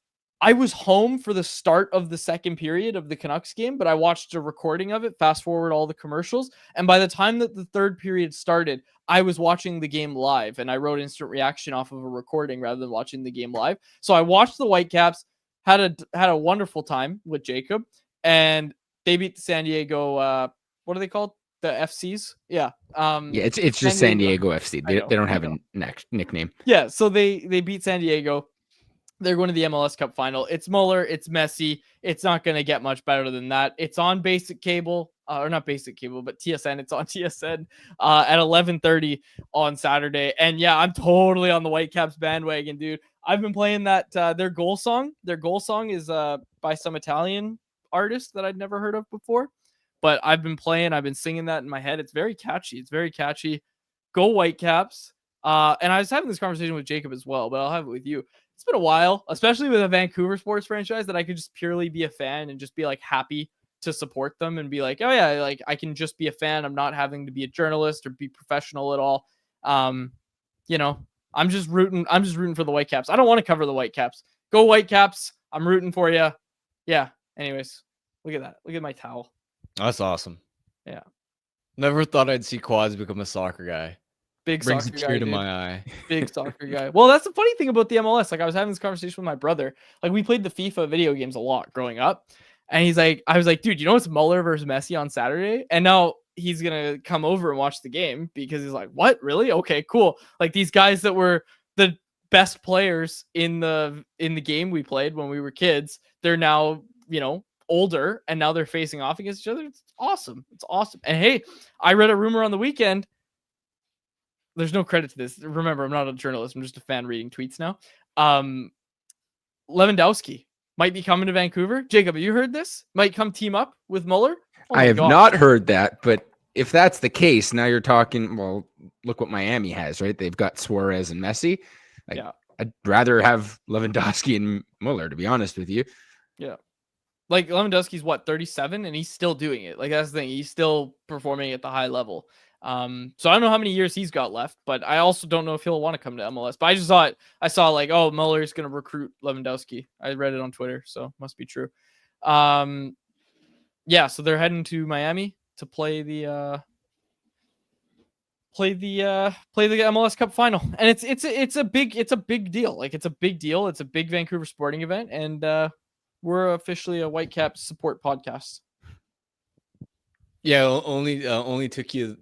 I was home for the start of the second period of the Canucks game, but I watched a recording of it, fast forward all the commercials, and by the time that the third period started, I was watching the game live, and I wrote instant reaction off of a recording rather than watching the game live. So I watched the Whitecaps, had a wonderful time with Jacob, and they beat the San Diego, what are they called? The FCs? Yeah. It's just San Diego FC. They don't have a nickname. Yeah, so they beat San Diego. They're going to the MLS Cup final. It's Muller. It's messy. It's not going to get much better than that. It's on basic cable, or not basic cable, but TSN. It's on TSN at 11:30 on Saturday. And yeah, I'm totally on the Whitecaps bandwagon, dude. I've been playing that their goal song. Their goal song is by some Italian artist that I'd never heard of before, but I've been singing that in my head. It's very catchy. Go Whitecaps. And I was having this conversation with Jacob as well, but I'll have it with you. It's been a while, especially with a Vancouver sports franchise, that I could just purely be a fan and just be like happy to support them and be like, oh yeah, like I can just be a fan. I'm not having to be a journalist or be professional at all. I'm just rooting for the Whitecaps. I don't want to cover the Whitecaps. Go Whitecaps. I'm rooting for you. Yeah. Anyways, look at that. Look at my towel. That's awesome. Yeah. Never thought I'd see Quads become a soccer guy. Big Brings soccer a guy, tear to dude. my eye. Big soccer guy. Well, that's the funny thing about the MLS. Like, I was having this conversation with my brother. Like, we played the FIFA video games a lot growing up. And I was like, dude, you know it's Muller versus Messi on Saturday? And now he's going to come over and watch the game because he's like, what? Really? Okay, cool. Like, these guys that were the best players in the game we played when we were kids, they're now, older, and now they're facing off against each other. It's awesome. And hey, I read a rumor on the weekend. There's no credit to this. Remember, I'm not a journalist. I'm just a fan reading tweets now. Lewandowski might be coming to Vancouver. Jacob, have you heard this? Might come team up with Muller? I have not heard that, but if that's the case, now you're talking, well, look what Miami has, right? They've got Suarez and Messi. Like, I'd rather have Lewandowski and Muller, to be honest with you. Yeah. Like Lewandowski's 37 and he's still doing it. Like that's the thing. He's still performing at the high level. So I don't know how many years he's got left, but I also don't know if he'll want to come to MLS. But I saw like, oh, Muller's going to recruit Lewandowski. I read it on Twitter, so must be true. Yeah, so they're heading to Miami to play the MLS Cup final, and it's a big deal. Like it's a big deal. It's a big Vancouver sporting event, and we're officially a Whitecaps support podcast. Yeah, only took you.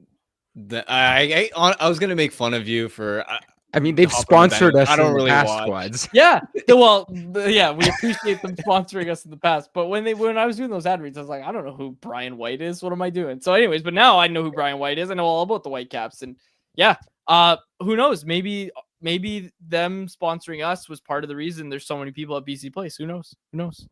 I was gonna make fun of you for. I mean, they've sponsored us. I don't really watch squads. Yeah, well, yeah, we appreciate them sponsoring us in the past. But when I was doing those ad reads, I was like, I don't know who Brian White is. What am I doing? So, anyways, but now I know who Brian White is. I know all about the Whitecaps, and yeah, who knows? Maybe them sponsoring us was part of the reason there's so many people at BC Place. Who knows?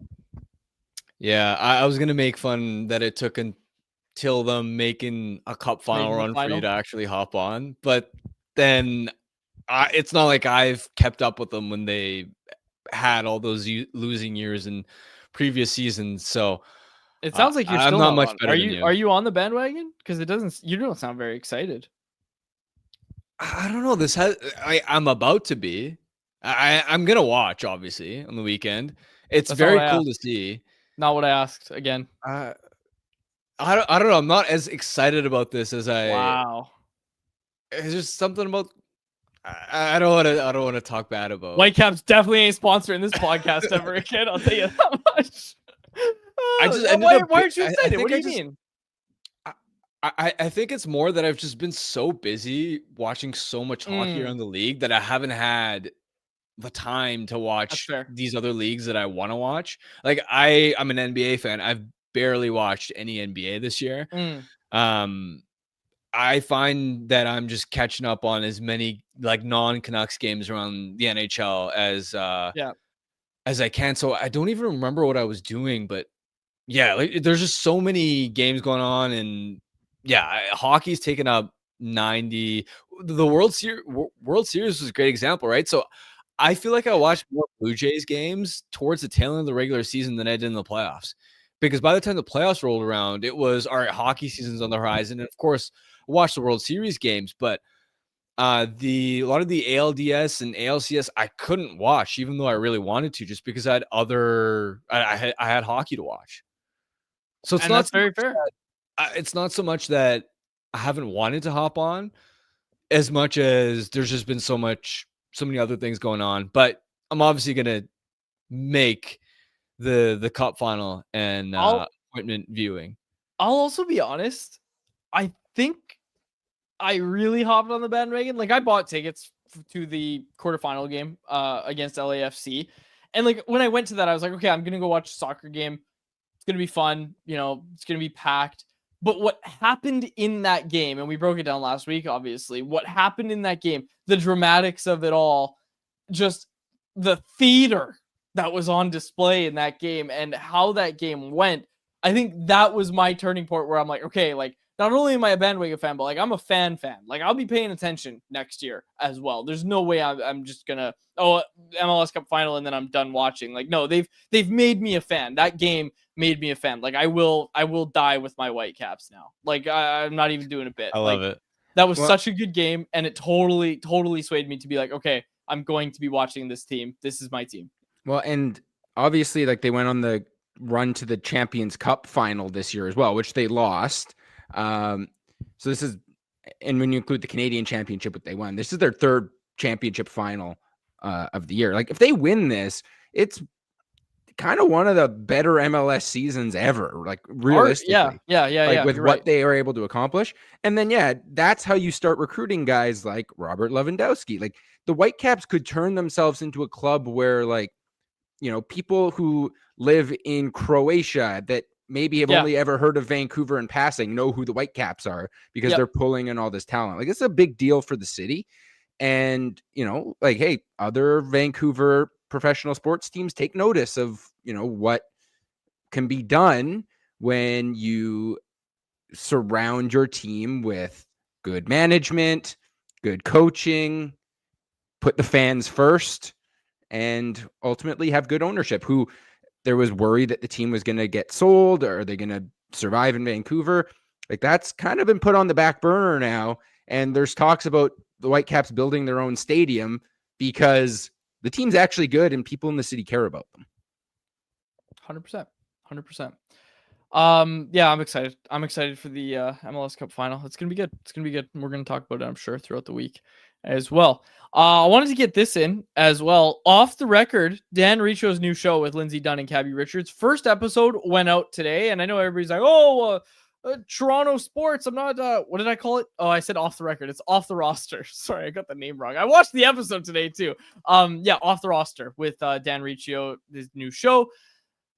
Yeah, I was gonna make fun that it took until them making a cup final run for you to actually hop on, but then. It's not like I've kept up with them when they had all those losing years in previous seasons. So it sounds like you're still not much better. Are you on the bandwagon? Because you don't sound very excited. I don't know. I'm about to be. I'm gonna watch obviously on the weekend. It's very cool to see. Not what I asked again. I don't know. I'm not as excited about this as I. Wow. It's just something about. I don't want to talk bad about Whitecaps. Definitely ain't sponsoring this podcast ever again. I'll tell you that much. Why aren't you excited? What do you mean? I think it's more that I've just been so busy watching so much hockey around the league that I haven't had the time to watch these other leagues that I want to watch. Like I'm an NBA fan. I've barely watched any NBA this year. I find that I'm just catching up on as many like non-Canucks games around the NHL as I can. So I don't even remember what I was doing, but yeah, like there's just so many games going on, and yeah, hockey's taken up 90. The World Series was a great example, right? So I feel like I watched more Blue Jays games towards the tail end of the regular season than I did in the playoffs, because by the time the playoffs rolled around, it was all right, hockey season's on the horizon, and of course. Watch the World Series games, but a lot of the ALDS and ALCS I couldn't watch, even though I really wanted to, just because I had hockey to watch. So it's not very fair. It's not so much that I haven't wanted to hop on, as much as there's just been so many other things going on. But I'm obviously gonna make the cup final and appointment viewing. I'll also be honest. I think I really hopped on the bandwagon. Like I bought tickets to the quarterfinal game against LAFC. And like when I went to that, I was like, okay, I'm going to go watch a soccer game. It's going to be fun. You know, it's going to be packed. But what happened in that game, and we broke it down last week, obviously, what happened in that game, the dramatics of it all, just the theater that was on display in that game and how that game went. I think that was my turning point where I'm like, okay, like, not only am I a bandwagon fan, but like I'm a fan. Like I'll be paying attention next year as well. There's no way I'm just gonna MLS Cup final and then I'm done watching. Like no, they've made me a fan. That game made me a fan. Like I will die with my Whitecaps now. Like I'm not even doing a bit. I love it. That was such a good game, and it totally swayed me to be like, okay, I'm going to be watching this team. This is my team. Well, and obviously, like they went on the run to the Champions Cup final this year as well, which they lost. So this is, and when you include the Canadian Championship, what they won, this is their third championship final of the year. Like if they win this, it's kind of one of the better MLS seasons ever. Like realistically, yeah. With what they were able to accomplish, and then that's how you start recruiting guys like Robert Lewandowski. Like the Whitecaps could turn themselves into a club where, like, you know, people who live in Croatia that maybe have only ever heard of Vancouver in passing know who the Whitecaps are because they're pulling in all this talent. Like it's a big deal for the city. And, you know, like, hey, other Vancouver professional sports teams take notice of, you know, what can be done when you surround your team with good management, good coaching, put the fans first, and ultimately have good ownership. Who there was worry that the team was going to get sold, or are they going to survive in Vancouver? Like, that's kind of been put on the back burner now. And there's talks about the Whitecaps building their own stadium because the team's actually good and people in the city care about them. 100%. Yeah, I'm excited. I'm excited for the MLS Cup final. It's going to be good. It's going to be good. We're going to talk about it, I'm sure, throughout the week as well. I wanted to get this in as well. Off the record, Dan Ricci's new show with Lindsay Dunn and Cabby Richards. First episode went out today, and I know everybody's like, Toronto sports. I'm not, what did I call it? Oh, I said off the record. It's off the roster. Sorry, I got the name wrong. I watched the episode today too. Yeah, off the roster with Dan Ricci, his new show.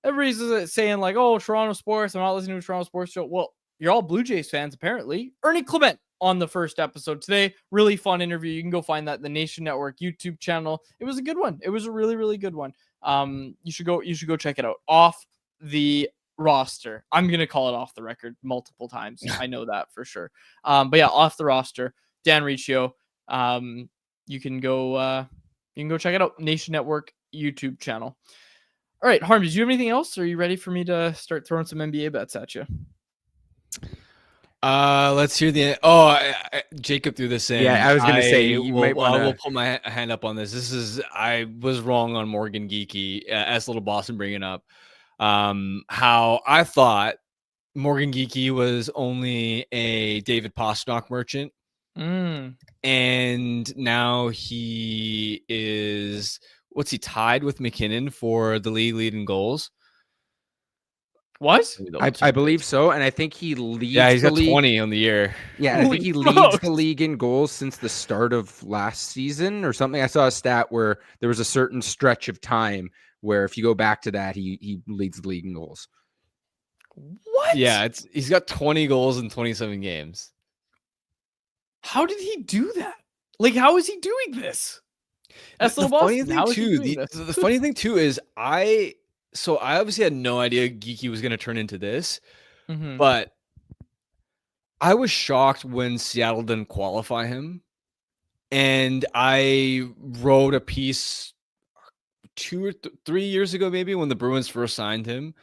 Everybody's saying like, oh, Toronto sports. I'm not listening to a Toronto sports show. Well, you're all Blue Jays fans, apparently. Ernie Clement on the first episode today. Really fun interview. You can go find that in the Nation Network YouTube channel. It was a good one. It was a really, really good one. You should go check it out. Off the roster. I'm gonna call it off the record multiple times. I know that for sure. But yeah, off the roster. Dan Ricci. You can go check it out. Nation Network YouTube channel. All right, Harm, did you have anything else? Or are you ready for me to start throwing some NBA bets at you? Let's hear the. Jacob threw this in. Yeah, I was going to say you might want to. I will put my hand up on this. I was wrong on Morgan Geeky. S Little Boston bringing up how I thought Morgan Geeky was only a David Pastrnak merchant, and now he is. What's he tied with McKinnon for the league lead in goals? What? I believe so, and I think he leads. Yeah, he's got league. 20 on the year. Yeah, I think he leads the league in goals since the start of last season or something. I saw a stat where there was a certain stretch of time where if you go back to that, he leads the league in goals. What? Yeah, he's got 20 goals in 27 games. How did he do that? Like, how is he doing this? The funny thing too is I obviously had no idea Geeky was going to turn into this, but I was shocked when Seattle didn't qualify him, and I wrote a piece 2 or 3 years ago, maybe when the Bruins first signed him,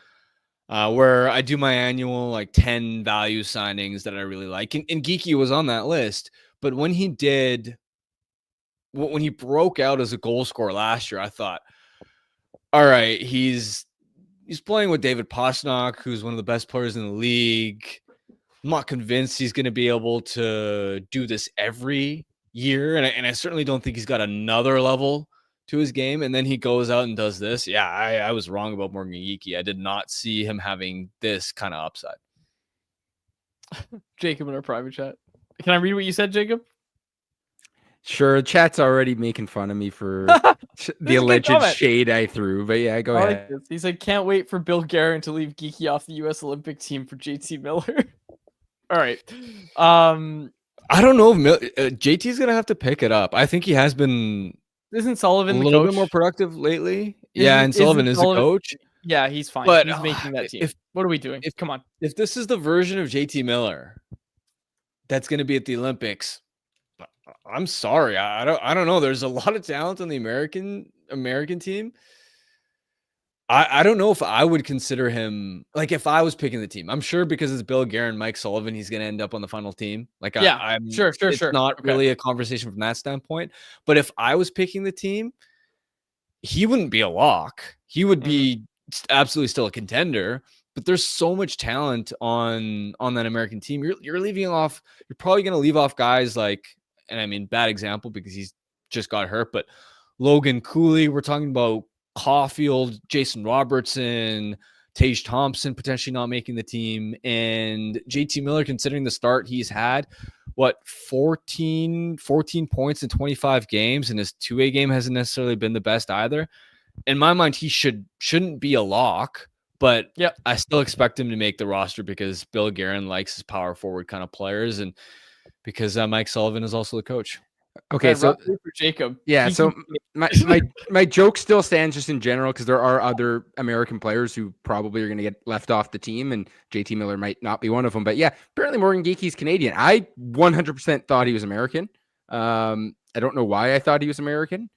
where I do my annual like 10 value signings that I really like, and Geeky was on that list. But when he broke out as a goal scorer last year, I thought, all right, he's playing with David Pastrnak, who's one of the best players in the league. I'm not convinced he's going to be able to do this every year, and I certainly don't think he's got another level to his game. And then he goes out and does this. Yeah, I was wrong about Morgan Geeky. I did not see him having this kind of upside. Jacob in our private chat. Can I read what you said, Jacob? Sure, chat's already making fun of me for the alleged shade I threw, but yeah, go ahead. Like he said, can't wait for Bill Guerin to leave Geeky off the U.S. Olympic team for JT Miller. All right. I don't know if JT's going to have to pick it up. I think he has been Isn't Sullivan a little bit more productive lately. And Sullivan is the coach. Yeah, he's fine. But he's making that team. What are we doing? Come on. If this is the version of JT Miller that's going to be at the Olympics, I'm sorry. I don't know. There's a lot of talent on the American team. I don't know if I would consider him, like, if I was picking the team. I'm sure because it's Bill Guerin, Mike Sullivan, he's going to end up on the final team. Like, yeah, I'm sure. It's not really a conversation from that standpoint. But if I was picking the team, he wouldn't be a lock. He would be absolutely still a contender. But there's so much talent on that American team. You're leaving off. You're probably going to leave off guys like, and I mean, bad example because he's just got hurt, but Logan Cooley. We're talking about Caulfield, Jason Robertson, Tage Thompson potentially not making the team, and JT Miller, considering the start he's had, 14 points in 25 games, and his 2A game hasn't necessarily been the best either. In my mind, he shouldn't be a lock, but I still expect him to make the roster because Bill Guerin likes his power forward kind of players, and because Mike Sullivan is also the coach. Okay, so for Jacob. Yeah, so my joke still stands just in general because there are other American players who probably are going to get left off the team, and JT Miller might not be one of them. But yeah, apparently Morgan Geeky's Canadian. I 100% thought he was American. I don't know why I thought he was American.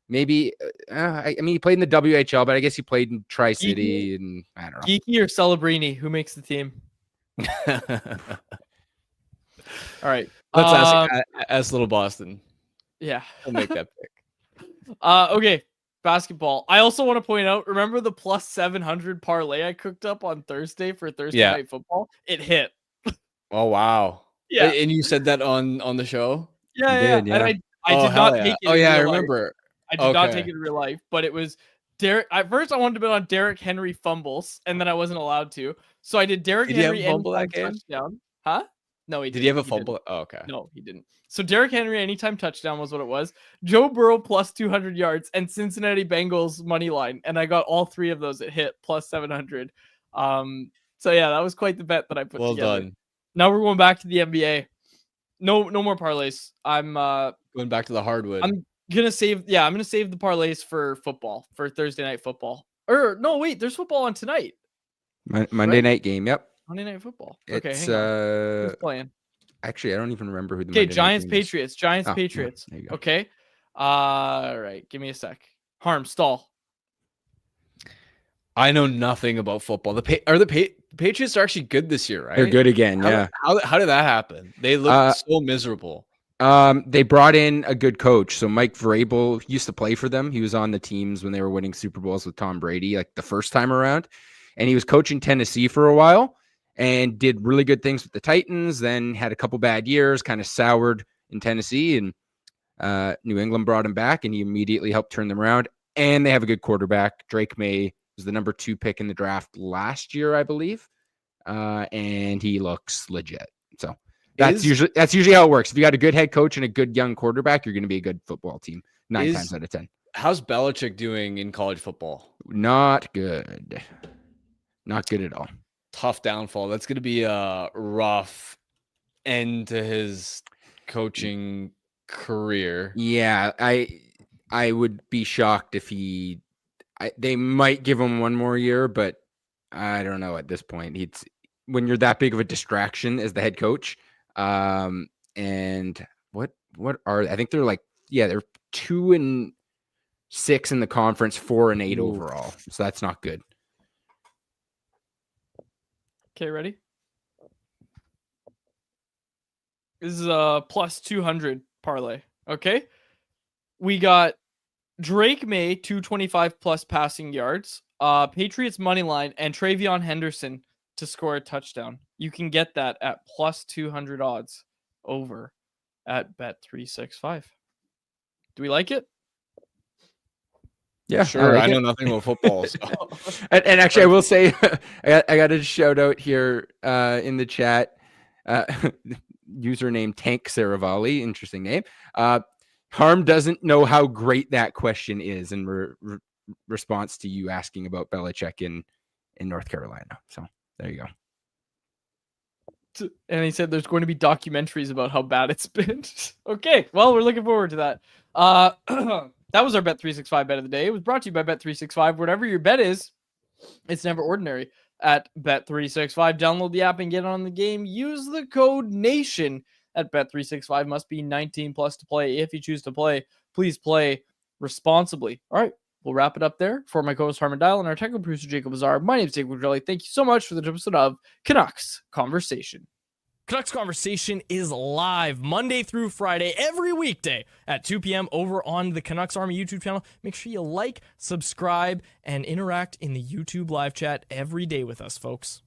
Maybe I mean he played in the WHL, but I guess he played in Tri-City, and I don't know. Geeky or Celebrini, who makes the team? All right, let's ask Little Boston. Yeah, I'll make that pick. Okay, basketball. I also want to point out. Remember the plus 700 parlay I cooked up on Thursday for Thursday Night Football? It hit. Oh wow! Yeah, and you said that on the show. Yeah. And I did not take it. Oh yeah, I remember. I did not take it in real life, but it was Derek. At first, I wanted to bet on Derrick Henry fumbles, and then I wasn't allowed to. So I did Derrick Henry anytime touchdown. Huh? No, he didn't. Did he have a fumble? Oh, okay. No, he didn't. So Derrick Henry anytime touchdown was what it was. Joe Burrow plus 200 yards and Cincinnati Bengals money line, and I got all three of those. It hit plus 700. So yeah, that was quite the bet that I put together. Well done. Now we're going back to the NBA. No more parlays. I'm going back to the hardwood. I'm gonna save the parlays for football, for Thursday Night Football. Or no, wait, there's football on tonight. Monday night game. Yep. Monday Night Football. Okay, it's hang on. Who's playing? Actually, I don't even remember who the Okay, Giants Patriots. Giants Patriots. Yeah, there you go. Okay. All right, give me a sec. Harm stall. I know nothing about football. The Patriots are actually good this year, right? They're good again. How did that happen? They look so miserable. They brought in a good coach. So Mike Vrabel used to play for them. He was on the teams when they were winning Super Bowls with Tom Brady, like the first time around. And he was coaching Tennessee for a while and did really good things with the Titans, then had a couple bad years, kind of soured in Tennessee, and New England brought him back, and he immediately helped turn them around. And they have a good quarterback. Drake May was the number 2 pick in the draft last year, I believe. And he looks legit. So that's usually how it works. If you got a good head coach and a good young quarterback, you're going to be a good football team 9 times out of 10. How's Belichick doing in college football? Not good. Not good at all. Tough downfall. That's going to be a rough end to his coaching career. Yeah, I would be shocked if they might give him one more year, but I don't know at this point. It's when you're that big of a distraction as the head coach. And what are I think they're they're 2-6 in the conference, 4-8 overall. So that's not good. Okay, ready? This is a plus 200 parlay. Okay. We got Drake May, 225 plus passing yards, Patriots money line, and Travion Henderson to score a touchdown. You can get that at plus 200 odds over at Bet365. Do we like it? Yeah, sure. I know nothing about football. So. and actually, I will say, I got a shout out here in the chat. Username Tank Saravali, interesting name. Harm doesn't know how great that question is in response to you asking about Belichick in North Carolina. So there you go. And he said there's going to be documentaries about how bad it's been. Okay, well, we're looking forward to that. That was our Bet365 bet of the day. It was brought to you by Bet365. Whatever your bet is, it's never ordinary at Bet365. Download the app and get on the game. Use the code NATION at Bet365. Must be 19 plus to play. If you choose to play, please play responsibly. All right, we'll wrap it up there. For my co-host Harmon Dial and our technical producer Jacob Azar, my name is Jacob Adrelli. Thank you so much for the episode of Canucks Conversation. Canucks Conversation is live Monday through Friday, every weekday at 2 p.m. over on the Canucks Army YouTube channel. Make sure you like, subscribe, and interact in the YouTube live chat every day with us, folks.